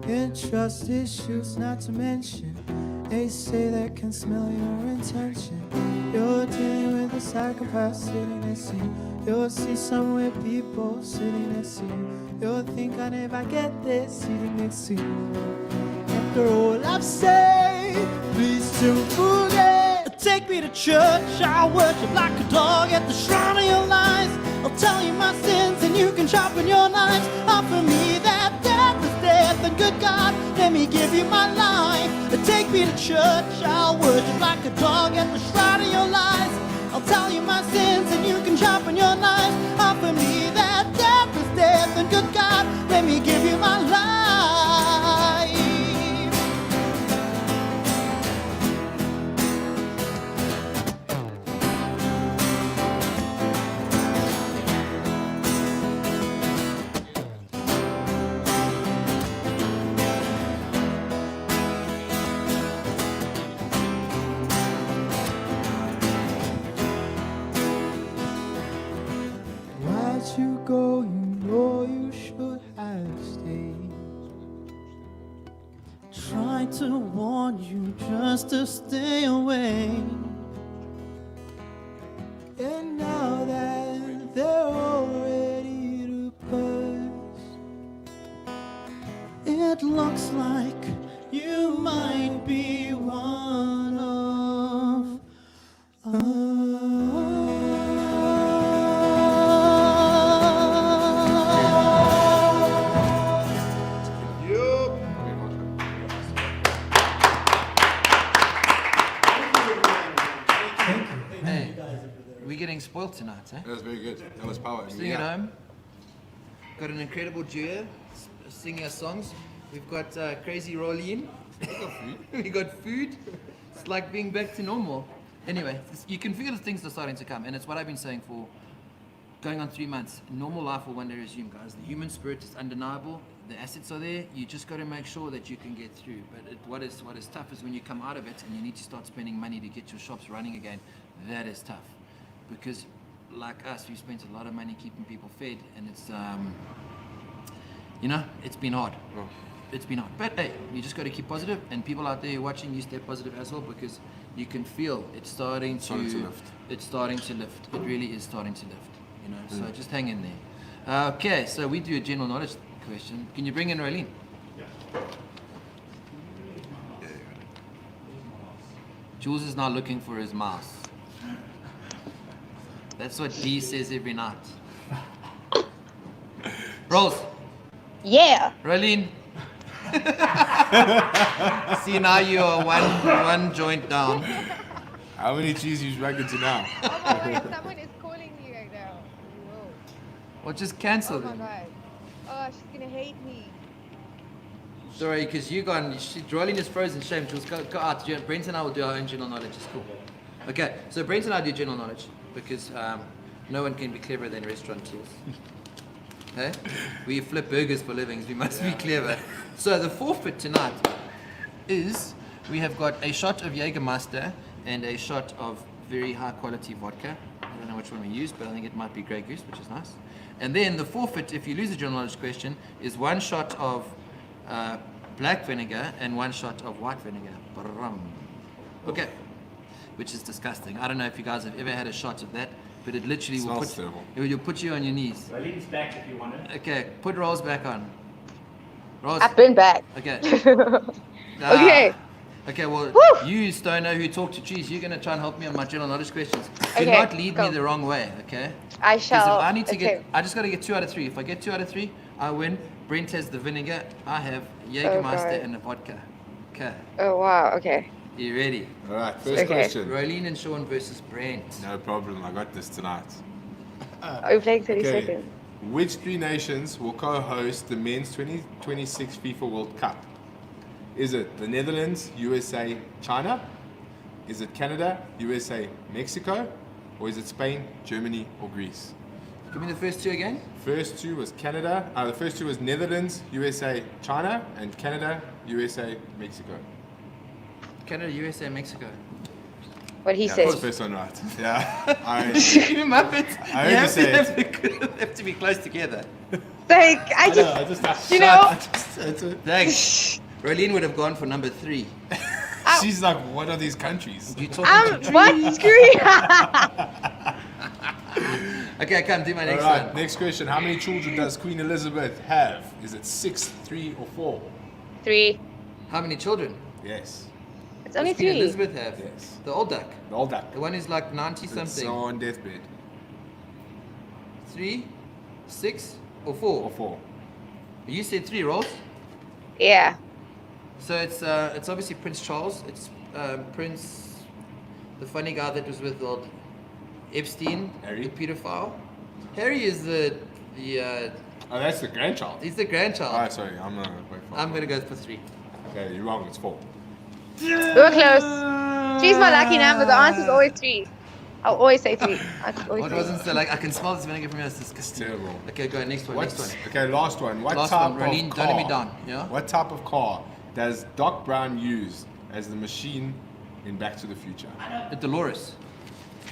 And trust issues not to mention, they say they can smell your intention. You're dealing with a psychopath sitting next to you. You'll see some weird people sitting next to you. You'll think I never get there sitting next to you. After all I've said, please don't forget. Take me to church, I'll worship like a dog at the shrine of your lies. I'll tell you my sins and you can sharpen your knives. Offer me that death is death, and good God, let me give you my life. Take me to church, I'll worship like a dog at the shrine of your lies. I'll tell you my sins and you can sharpen your knives. Offer me that death is death, and good God, let me give you my life. Why'd you go? You know you should have stayed. Tried to warn you just to stay away. And now that they're all ready to burst, it looks like you might be one of us. Hey, we're getting spoiled tonight, eh? That was very good. That was power. Sitting at home, got an incredible duo singing our songs. We've got Crazy Rolleen We got food. It's like being back to normal. Anyway, you can feel things are starting to come, and it's what I've been saying for going on 3 months. Normal life will one day resume, guys. The human spirit is undeniable. The assets are there. You just got to make sure that you can get through. But what is tough is when you come out of it and you need to start spending money to get your shops running again. That is tough, because like us, we spent a lot of money keeping people fed, and it's it's been hard. It's been hard. But hey, you just got to keep positive, and people out there watching, you stay positive as well, because you can feel it's starting to lift. It's starting to lift. It really is starting to lift. So just hang in there. Okay, so we do a general knowledge question. Can you bring in Rolene? Yeah. Jules is now looking for his mouse. That's what D says every night. Rose. Yeah. Rolene. See, now you are one joint down. How many cheese you back into now? Oh my God, someone is calling me right now. Whoa. Well, just cancel Oh my them. God. Oh, she's gonna hate me. Sorry, because you gone. Rolene is frozen. Shame. Jules, go out. Brent and I will do our own general knowledge. It's cool. Okay, so Brent and I do general knowledge because no one can be cleverer than restaurateurs. Hey? We flip burgers for livings. We must be clever. So the forfeit tonight is we have got a shot of Jägermeister and a shot of very high quality vodka. I don't know which one we use, but I think it might be Grey Goose, which is nice. And then the forfeit, if you lose a general knowledge question, is 1 shot of black vinegar and 1 shot of white vinegar. Okay. Which is disgusting. I don't know if you guys have ever had a shot of that, but it literally will put you on your knees. Rolene's back if you want it. Okay, put Rolls back on. Rolls. I've been back. Okay. Okay. Okay, well, Woo! you, Stoner, who talk to cheese, you're going to try and help me on my general knowledge questions. Do Okay, not lead go. me the wrong way, okay? I Because shall. if I need to okay. I just got to get 2 out of 3. If I get 2 out of 3, I win. Brent has the vinegar. I have Jägermeister God. and the vodka. Okay. Oh wow. Okay. You ready? All right, first Okay. question. Rolene and Sean versus Brent. No problem, I got this tonight. Are we playing 30 Okay. seconds? Which 3 nations will co-host the men's 2026 FIFA World Cup? Is it the Netherlands, USA, China? Is it Canada, USA, Mexico? Or is it Spain, Germany, or Greece? Give me the first 2 again. First 2 was Canada. The first 2 was Netherlands, USA, China, and Canada, USA, Mexico. Canada, USA, Mexico. What he Yeah, said. that's the first one right. Yeah. You Muppets. I heard you say it. Have to be close together. Like I just, you know. Thanks. Rolene would have gone for number 3. She's like, what are these countries? You talking to What? Screw you. Okay, come do my next Alright, one. next question. How many children does Queen Elizabeth have? Is it 6, 3, or 4? 3. How many children Yes. It's only does Queen 3. Elizabeth have? Yes. The old duck. The old duck. The one who's like 90 It's something. on deathbed. 3, 6, or 4? Or 4. You said 3, Rolls. Yeah. So it's obviously Prince Charles. It's Prince, the funny guy that was with old Epstein, Harry. the pedophile. Harry is the Oh, that's the grandchild. he's the grandchild. Alright, sorry. I'm gonna go for 3. Okay, you're wrong. It's 4. We were close. 3's my lucky number. The answer's always 3. I'll always say 3. What wasn't so like? I can smell this vinegar from here. It's disgusting. Terrible. Okay, go next one. Next one. Okay, last one. What Last type one. Rolene, of don't car? let me down. Yeah. What type of car does Doc Brown use as the machine in Back to the Future? A Dolores.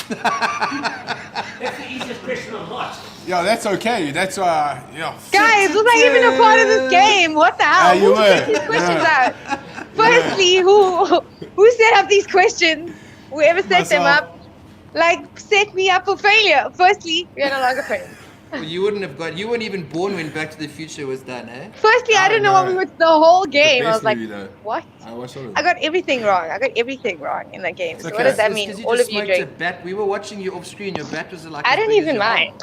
That's the easiest question on lot. Yeah, that's okay. That's yeah. Guys, was I even a part of this game? What the hell? you Who set were. these questions Yeah. out? Firstly, who set up these questions? Whoever set them Myself. up, like, set me up for failure. Firstly, we are no longer friends. Well, you weren't even born when Back to the Future was done, eh? Firstly, I don't know what we were the whole game. I was best like, movie, though. what? I watched all of I it. got everything wrong. I got everything wrong in that game. So okay. what does that It's mean? 'cause you All just of you smoked a drink. bat. We were watching you off screen. Your bat was like. I as don't big as even your mind.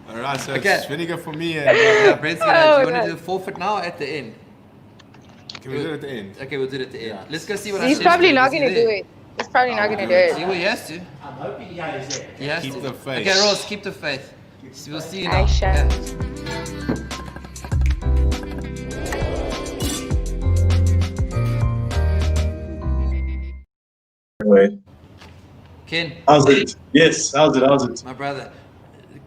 All right, so Okay. it's vinegar for me. And, Yeah, Brent's gonna. Oh, do you want God. to do the forfeit now or at the end? can we do it at the end? Okay, we'll do it at the end. Yeah. Let's go see what He's our probably chef's not doing. going to Is he do there? it. He's probably not going to do See it. what he has to. I'm hoping he is there. He has Keep to. the faith. Okay, Rose, keep the faith. We'll see you I now. shall. Okay. way. Ken, How's it? Yes, how's it? my brother.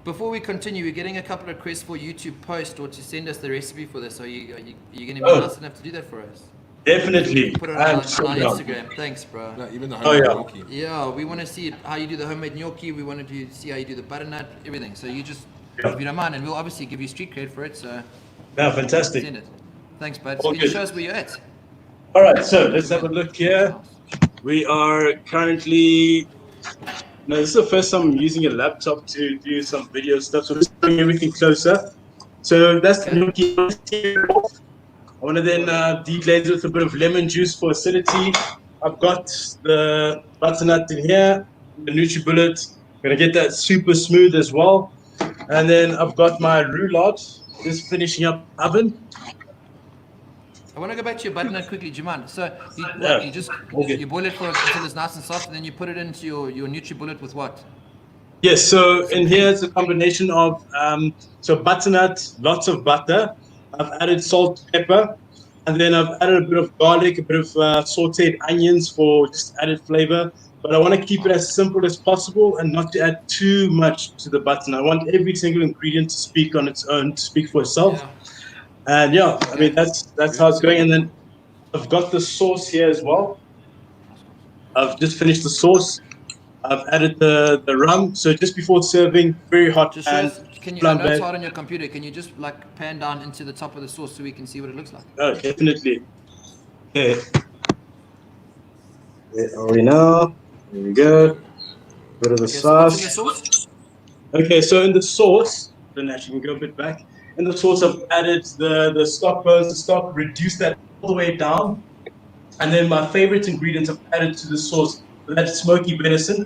Before we continue, we're getting a couple of requests for you to post or to send us the recipe for this. Are you going to be nice enough to do that for us? Definitely. Put it on I'm our so down. Instagram. Thanks, bro. No, even the Oh, yeah. gnocchi. Yeah, we want to see how you do the homemade gnocchi. We want to see how you do the butternut, everything. So you just, if you don't mind, and we'll obviously give you street cred for it. So Yeah, fantastic. send it. Thanks, bud. All Can you good. show us where you're at? All right, so let's have a look here. We are currently. Now, this is the first time I'm using a laptop to do some video stuff, so just bring everything closer. So that's the gnocchi. I want to then deglaze it with a bit of lemon juice for acidity. I've got the butternut in here, the NutriBullet. I'm going to get that super smooth as well. And then I've got my roulade, just finishing up oven. I want to go back to your butternut quickly, do you mind? So Yeah. you boil it until it's nice and soft, and then you put it into your NutriBullet with what? Yes, so in here it's a combination of so butternut, lots of butter. I've added salt, pepper, and then I've added a bit of garlic, a bit of sauteed onions for just added flavor. But I want to keep it as simple as possible and not to add too much to the butternut. I want every single ingredient to speak on its own, to speak for itself. Yeah. And yeah, I mean that's how it's going. And then I've got the sauce here as well. I've just finished the sauce. I've added the rum. So just before serving, very hot Just show pan. us, I know it's hard on your computer. Can you just like pan down into the top of the sauce so we can see what it looks like? Oh, definitely. Okay. Where are we now? There we go. Bit of the Okay, so what's in the sauce. sauce? Okay, so in the sauce, then actually can go a bit back. In the sauce, I've added the stock bones, the stock, reduced that all the way down. And then my favorite ingredients I've added to the sauce, that's smoky venison.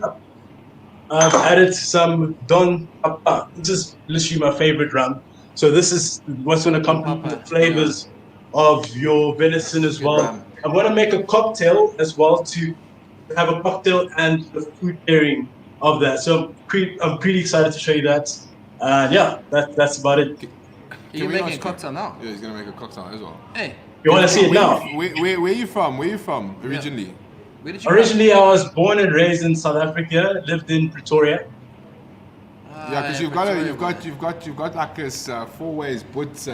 I've added some Don Papa. This is literally my favorite rum. So this is what's going to complement the flavors of your venison as well. rum. I'm going to make a cocktail as well to have a cocktail and the food pairing of that. So I'm pretty excited to show you that. Yeah, that's about it. Are you making a cocktail now? Yeah, he's gonna make a cocktail as well. Hey, You want to see it now? Where are you from? Where are you from originally? where did you Originally, I was born and raised in South Africa. Lived in Pretoria. Yeah, because you've got like this four ways Boot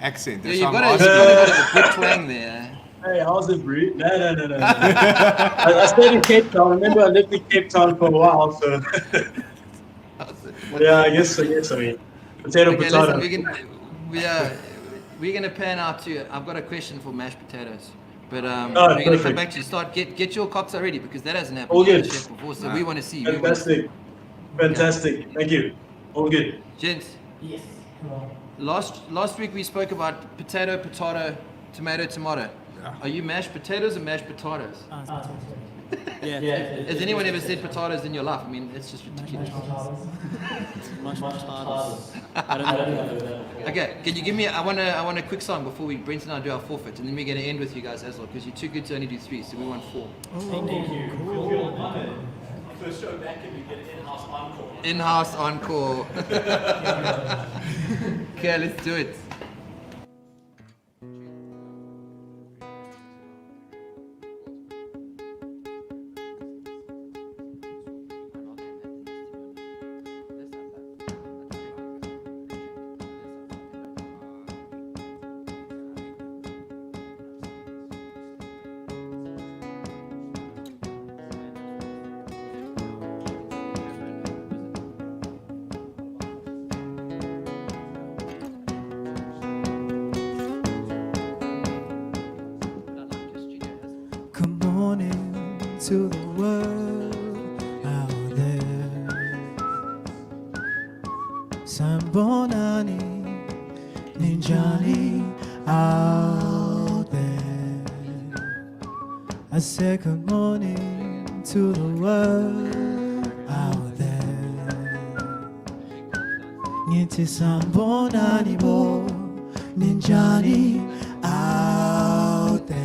accent. Yeah, That's you've why got I'm asking. a good twang there. Hey, how's it, bro? No. I stayed in Cape Town. Remember, I lived in Cape Town for a while, so yeah, I guess. I mean, potato. Okay, listen, we're gonna pan out to. I've got a question for mashed potatoes, but we're gonna come perfect. back to you. Get your cocktail ready because that hasn't happened All to the good. chef before. So we want to see. Fantastic. Thank you. All good. Gents, Yes. Hello. last week we spoke about potato, tomato. Yeah. Are you mashed potatoes or mashed potatoes? Yeah, Has anyone ever said potatoes in your life? I mean, it's just ridiculous. much harder. I don't know. Okay, can you give me? I want a quick song before Brent and I do our forfeit, and then we're gonna end with you guys as well because you're too good to only do three, so we want four. Thank you. Feel honored. First show back and we get an in-house encore. In-house encore. Okay, let's do it. Come on into the world out there. Sambonani, Ninjani out there. I said come on into the world out there. Niti Sambonani bo, Ninjani out there.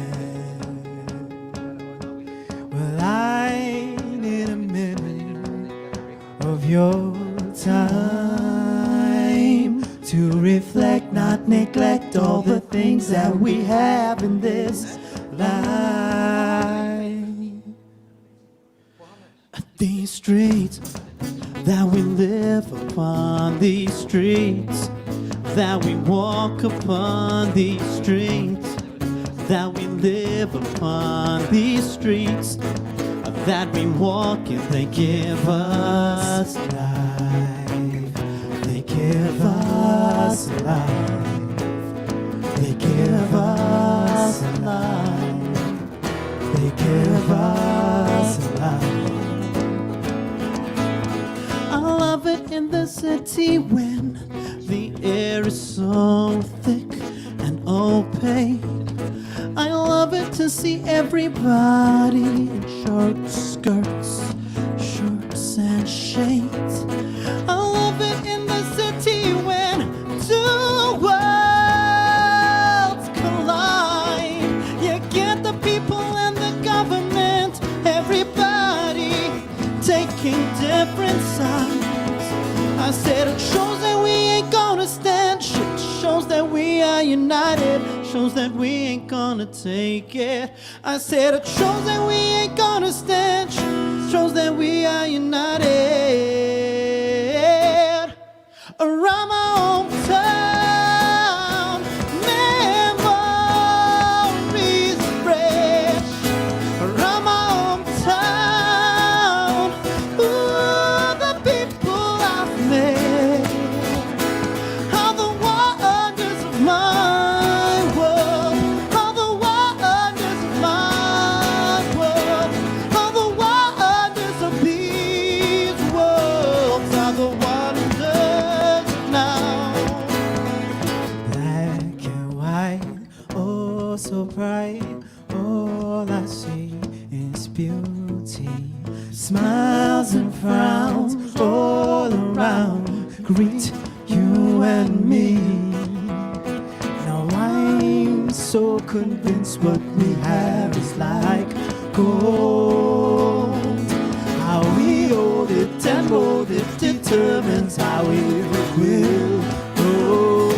Well, I need a minute of your time to reflect, not neglect all the things that we have in this life. These streets that we live upon, these streets that we walk upon, these streets that we live upon, these streets that we walk in, they give us life. They give us life. They give us life. They give us life. I love it in the city when the air is so thick and opaque. I love it to see everybody in short skirts, shorts and shades. I love it in the city when two worlds collide. You get the people and the government, everybody taking different sides. I said it shows that we ain't gonna stand shit, shows that we are united, shows that we ain't gonna take it. I said it shows that we ain't gonna stand shit, shows that we are united. Around my hometown, memories fresh. Around my hometown, ooh, the people I've met, how the wonders of my world, how the wonders of my world, how the wonders of these worlds are the wonders now. Black and white, oh so bright, all I see is beauty. Smiles and frowns all around greet you and me. Now I'm so convinced what we have is like gold. How we hold it and hold it determines how it will go.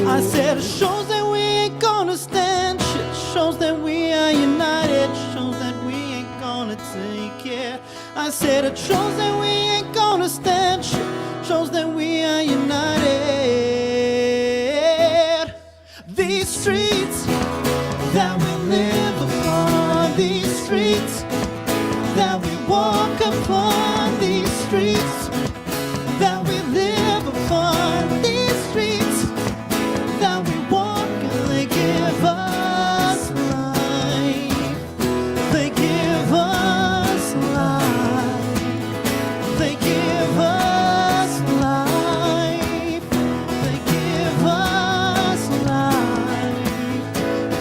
I said it shows that we ain't gonna stand shit, shows that we are united, shows that we ain't gonna take it. I said it shows that we ain't gonna stand shit, shows that we are united. These streets that we live upon, these streets that we walk upon, these streets that we live upon, these streets that we walk and they give us life. They give us life. They give us life. They give us life.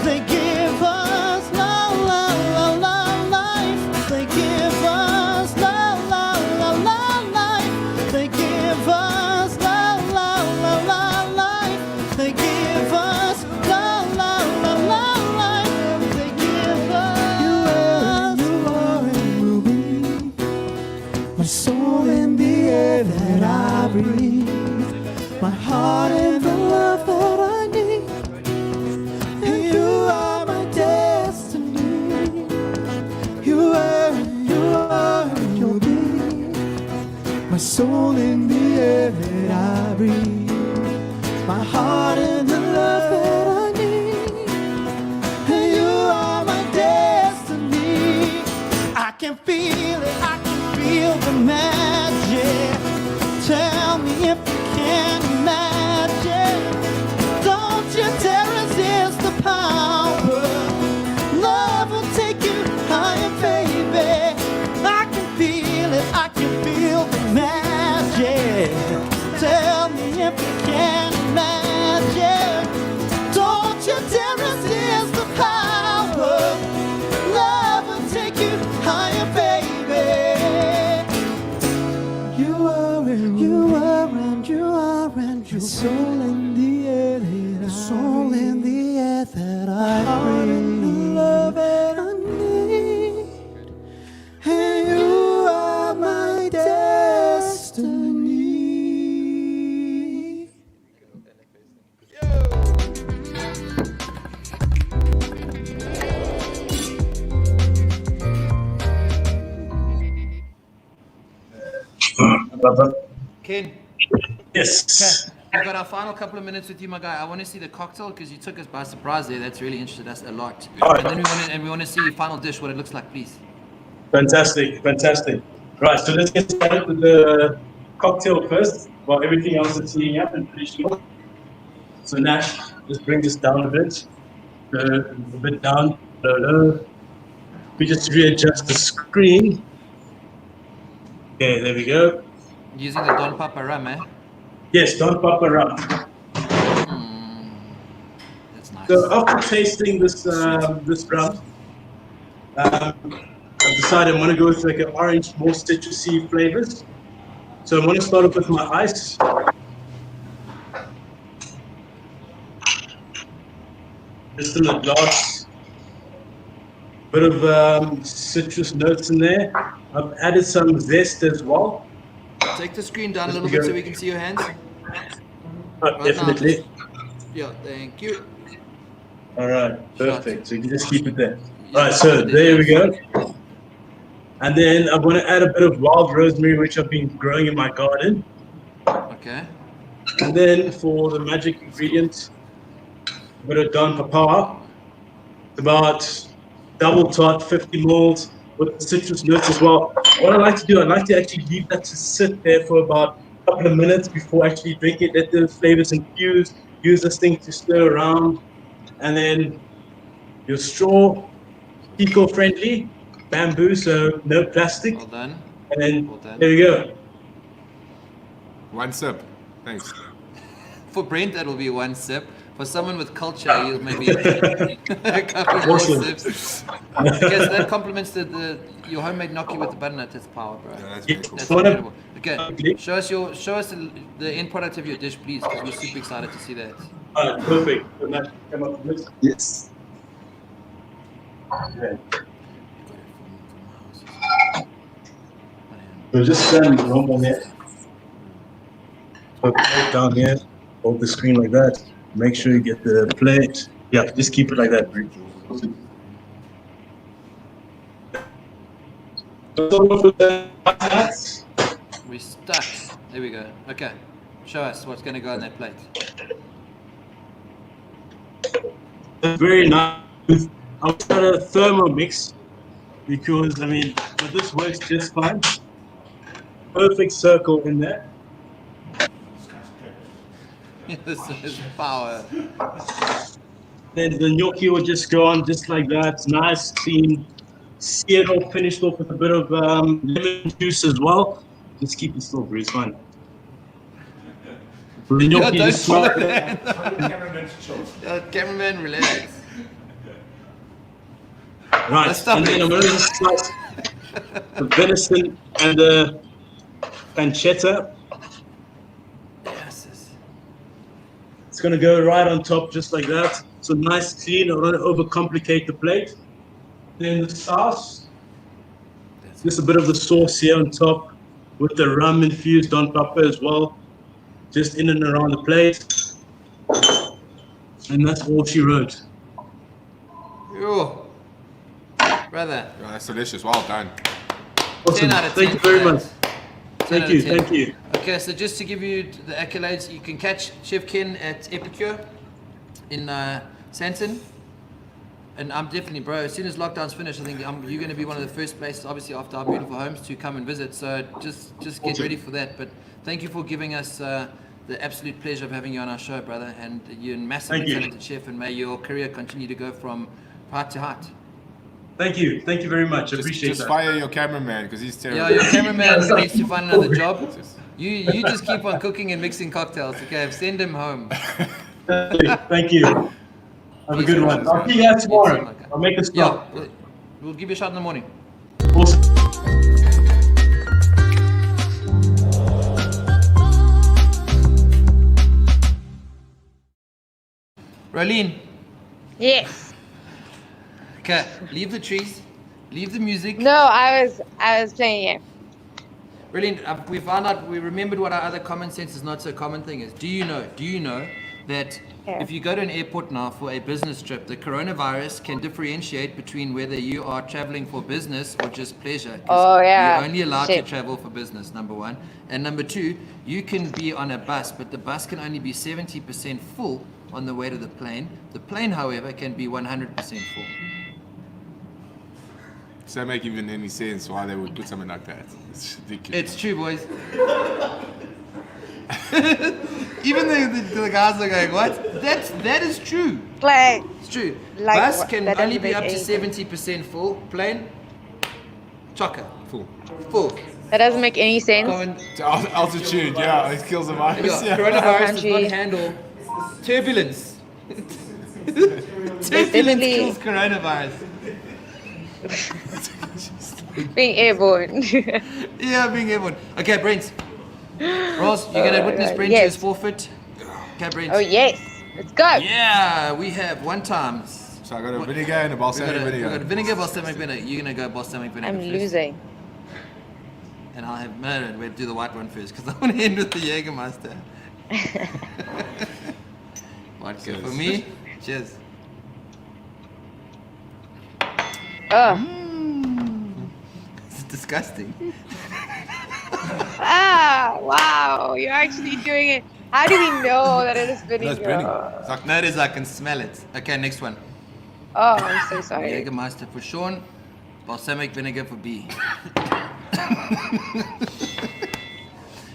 They give us la la la la life. They give us la la la la life. They give us la la la la life. They give us la la la la life. They give us you are and will be my soul in the air that I breathe, my heart in the love that I need. And you are my destiny. You are and you'll be my soul in the air that I breathe, my heart in the love that I need. And you are my destiny. I can feel it, I can feel the magic. Tell me if you can imagine. Don't you dare resist the power. Love will take you higher, baby. I can feel it, I can feel the magic. Tell me if you can imagine. Don't you dare resist the power. Love will take you higher, baby. You are and you are and you are and you soul in the air that I soul in the air that I breathe, the love that I need. And you are my destiny. Ken. Yes. Okay. We've got our final couple of minutes with you, my guy. I want to see the cocktail because you took us by surprise there. That's really interested us a lot. All right. And then we want to see your final dish, what it looks like, please. Fantastic. Right, so let's get started with the cocktail first, while everything else is heating up and finishing off. So Nash, just bring this down a bit. A bit down. Low. We just readjust the screen. Okay, there we go. Using the Don Papa rum, eh? Yes, Don Papa rum. That's nice. So after tasting this this rum, I've decided I want to go with like an orange, more citrusy flavors. So I'm going to start off with my ice. Just in the glass. Bit of citrus notes in there. I've added some zest as well. Take the screen down a little bit so we can see your hands. Right definitely. Yeah, thank you. All right, perfect. So you can just keep it there. All right, so there we go. And then I'm going to add a bit of wild rosemary, which I've been growing in my garden. Okay. And then for the magic ingredient, a bit of Don Papa. About double tot, 50 ml with citrus notes as well. What I like to do, I like to actually leave that to sit there for about a couple of minutes before actually drinking it. Let the flavors infuse. Use this thing to stir around. And then your straw, eco-friendly, bamboo, so no plastic. Well done. And then Well done. there we go. One sip. Thanks. For Brent, that will be one sip. For someone with culture, you'll maybe a couple more Awesome. sips. Okay, so that complements your homemade gnocchi with the butternut. That's power, bro. Yeah, that's very cool. That's incredible. Okay, show us the end product of your dish, please, because we're super excited to see that. All right, perfect. So now come up with this. Yes. Okay. So just stand normal here. Put it down here. Hold the screen like that. Make sure you get the plate. Yeah, just keep it like that. We stuck. There we go. Okay, show us what's going to go on that plate. Very nice. I'll try a thermo mix because, I mean, but this works just fine. Perfect circle in there. This is power. Then the gnocchi will just go on just like that. Nice, clean. Seared off, finished off with a bit of lemon juice as well. Just keep it still, bro. It's fine. The gnocchi don't just smell. Cameraman, relax. Right, Stop and then it. I'm going to just slice the venison and the pancetta. Yes. It's going to go right on top just like that. So nice, clean. I don't want to overcomplicate the plate. Then the sauce. Just a bit of the sauce here on top with the rum infused Don Papa as well. Just in and around the plate. And that's all she wrote. Yo, brother. Yeah, that's delicious. Well done. Awesome. 10 out of 10 Thank you for very that. much. 10 Thank out you, of 10. thank you. Okay, so just to give you the accolades, you can catch Chef Ken at Epicure in Santon. And I'm definitely, bro, as soon as lockdown's finished, I think you're going to be one of the first places, obviously after our beautiful homes, to come and visit. So just get Awesome. ready for that. But thank you for giving us the absolute pleasure of having you on our show, brother. And you're a massively Thank you. talented chef, and may your career continue to go from height to height. Thank you very much. I appreciate Just that. fire your cameraman because he's terrible. Yeah, your cameraman needs to find another job. You just keep on cooking and mixing cocktails, okay? Send him home. Thank you. Have a good one. I'll see you guys tomorrow. I'll make a stop. Yeah, we'll give you a shot in the morning. Awesome. Rolene, Yes. okay, leave the trees, leave the music. No, I was playing it. Rolene, we found out, we remembered what our other common sense is not so common thing is. Do you know that Yeah. if you go to an airport now for a business trip, the coronavirus can differentiate between whether you are traveling for business or just pleasure. 'Cause Oh, yeah. You're only allowed Shit. to travel for business, number one. And number two, you can be on a bus, but the bus can only be 70% full on the way to the plane. The plane, however, can be 100% full. Does that make even any sense why they would put something like that? It's ridiculous. It's true, boys. Even the guys are going, what? That is true. Like, It's true. Like Bus what? can That only doesn't be make up to any 70% full. Plane, chocker, Full. full. that doesn't make any sense. Going, Altitude, yeah, it kills the virus. yeah, Yeah. coronavirus does Country. not handle turbulence. Turbulence definitely- kills coronavirus. Being airborne. Yeah, being everyone. Okay, Brent. Ross, you're gonna witness Brent to yes. his forfeit. Okay, Brent. Oh yes, let's go. Yeah, we have one time. So I got a vinegar and a We balsamic got vinegar. vinegar, balsamic vinegar. You're gonna go balsamic vinegar I'm first. losing. And I'll have no, we'll do the white one first because I want to end with the Jägermeister. Vodka Cheers. for me. Cheers. Oh, It's disgusting. wow, you're actually doing it. How do we know that it is That's vinegar? vinegar. It's like, No, it is. I can smell it. Okay, next one. Oh, I'm so sorry. Jägermeister for Sean. Balsamic vinegar for B.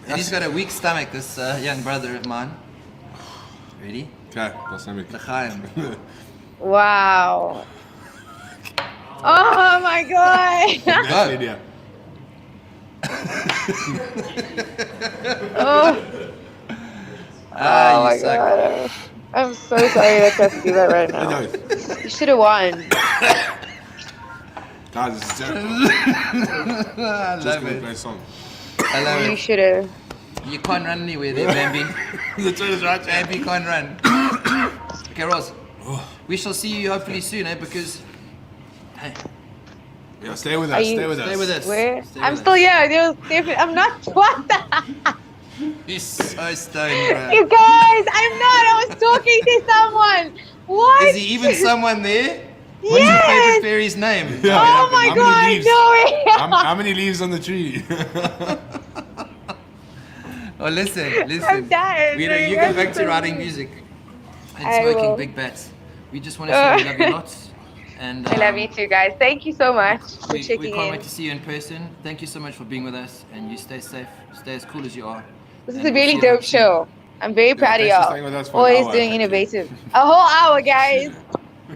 And he's got a weak stomach, this young brother of mine. Ready? okay, balsamic. L'chaim. Wow. Oh my god. That's media. Oh, Ah, oh you my suck. god. I'm so sorry that I have to do that right now. No, You should have won. guys, this is terrible. I Just love gonna it. play a song. I love You it. should have. You can't run anywhere there, Bambi. The truth is right, Bambi can't run. Okay, Ross. We shall see you hopefully soon, eh? Because, hey, Yeah, stay with Are us. you- Stay with us. stay with us. Where? Stay I'm with still us. here. I'm not. What the? You're so stoned, bro. You guys, I'm not. I was talking to someone. What? Is he even someone there? What's your Yes. favorite fairy's name? Yeah, Oh yeah, my how god, many leaves? no way. How many leaves on the tree? Oh, listen. I'm tired. You go back to writing music and I smoking will. big bats. We just want to say we love you lots. And I love you too, guys. Thank you so much for We checking can't in. wait to see you in person. Thank you so much for being with us, and you stay safe, stay as cool as you are. This is And a we'll really see you dope soon. show. I'm very proud of thanks for y'all. staying with us for an Always hour, doing actually. innovative. A whole hour, guys.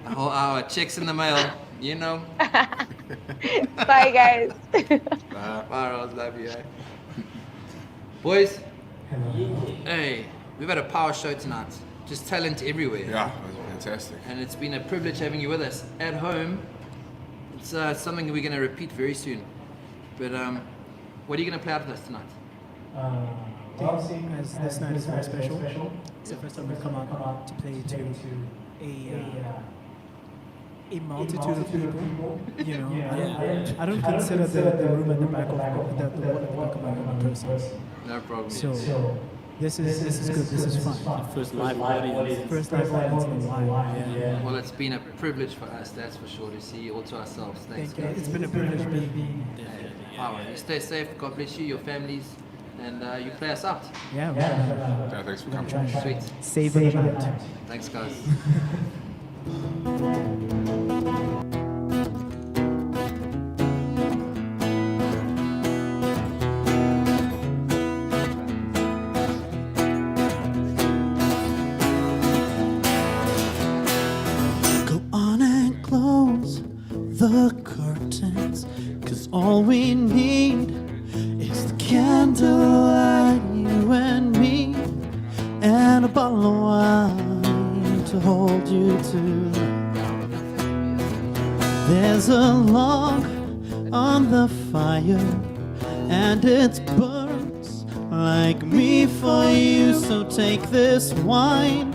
A whole hour, checks in the mail, you know. Bye, guys. Bye, Rose, love you. Eh? Boys, hey, we've had a power show tonight. Just talent everywhere. Yeah, that was fantastic. And it's been a privilege having you with us at home. It's something we're going to repeat very soon. But what are you going to play out with us tonight? Seeing as this night is very special, it's the first time we've come out to play to a multitude of people. You know, I don't consider the room at the back of the wall at the back of my room a person. No problem. So this is good. This is fun. First live audience. First live audience in a while. Yeah. Well, it's been a privilege for us, that's for sure, to see you all to ourselves. Thanks, Thank you. guys. It's been a privilege being. Power. You stay safe. God bless you, your families, and you play us out. Yeah. Yeah, thanks for coming. Sweet. Save the night. Thanks, guys. Go on and close the curtains, 'cause all we need is the candlelight, you and me, and a bottle of wine to hold you to. There's a log on the fire, and it burns like me for you, so take this wine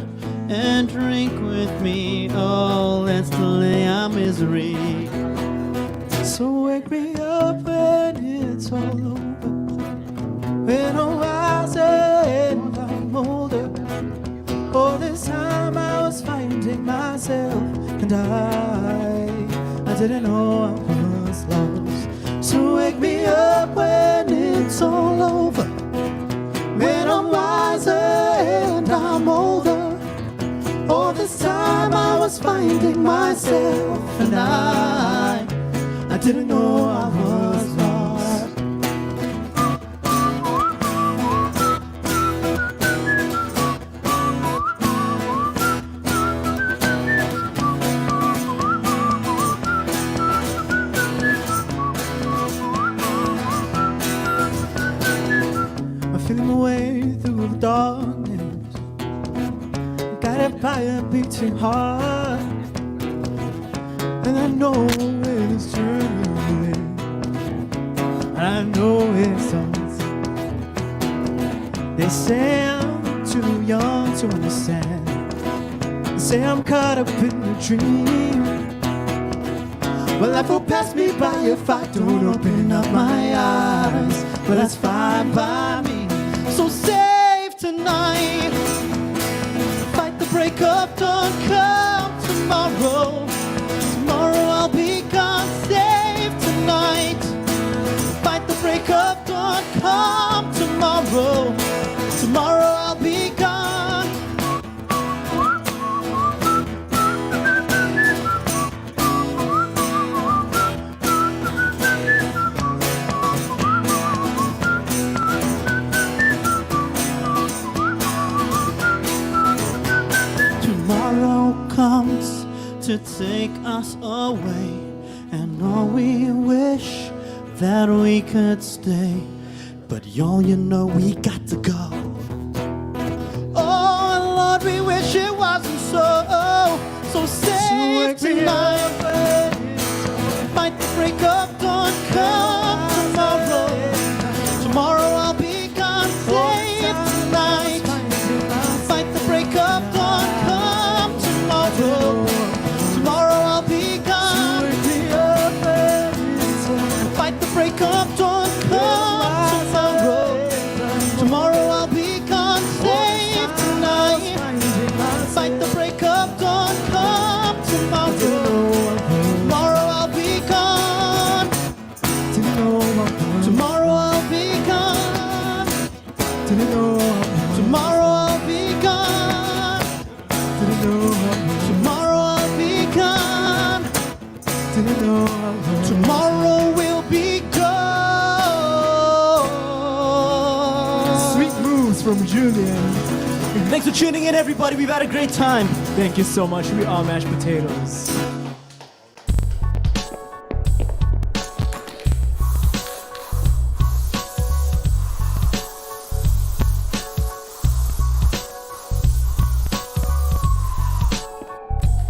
and drink with me. Oh, let's delay our misery. So wake me up when it's all over, when I'm wiser and I'm older. Oh, this time I was finding myself, and I didn't know I was lost. So wake me up when it's all over, when I'm wiser and I'm older. All this time I was finding myself, and I didn't know I was lost. I'm feeling my way through the darkness, guided by a beating heart, and I know it's true. I know it's us. They say I'm too young to understand. They say I'm caught up in a dream. Well, life will pass me by if I don't open up my eyes. But that's fine by me. So save tonight. Fight the break of dawn, come tomorrow. Tomorrow I'll be gone. Save tonight. Fight the break of dawn, come tomorrow. Tomorrow I'll be gone. Tomorrow comes to take us away, and all we wish that we could stay, but y'all, you know we got to go. Oh Lord, we wish it wasn't so. So save tonight. Fight the break of dawn, come tomorrow. Tomorrow I'll be gone. Save tonight. Fight the break of dawn, come tomorrow. Tomorrow I'll be gone. Fight the break of dawn, come tomorrow. Tomorrow I'll be gone. Save tonight. Fight the break of dawn, come tomorrow. Tomorrow I'll be gone. Tomorrow I'll be gone. Tomorrow I'll be gone. Tomorrow I'll be gone. Tomorrow we'll be gone. Sweet moves from Julian. Thanks for tuning in, everybody. We've had a great time. Thank you so much. We are Mashed Potatoes.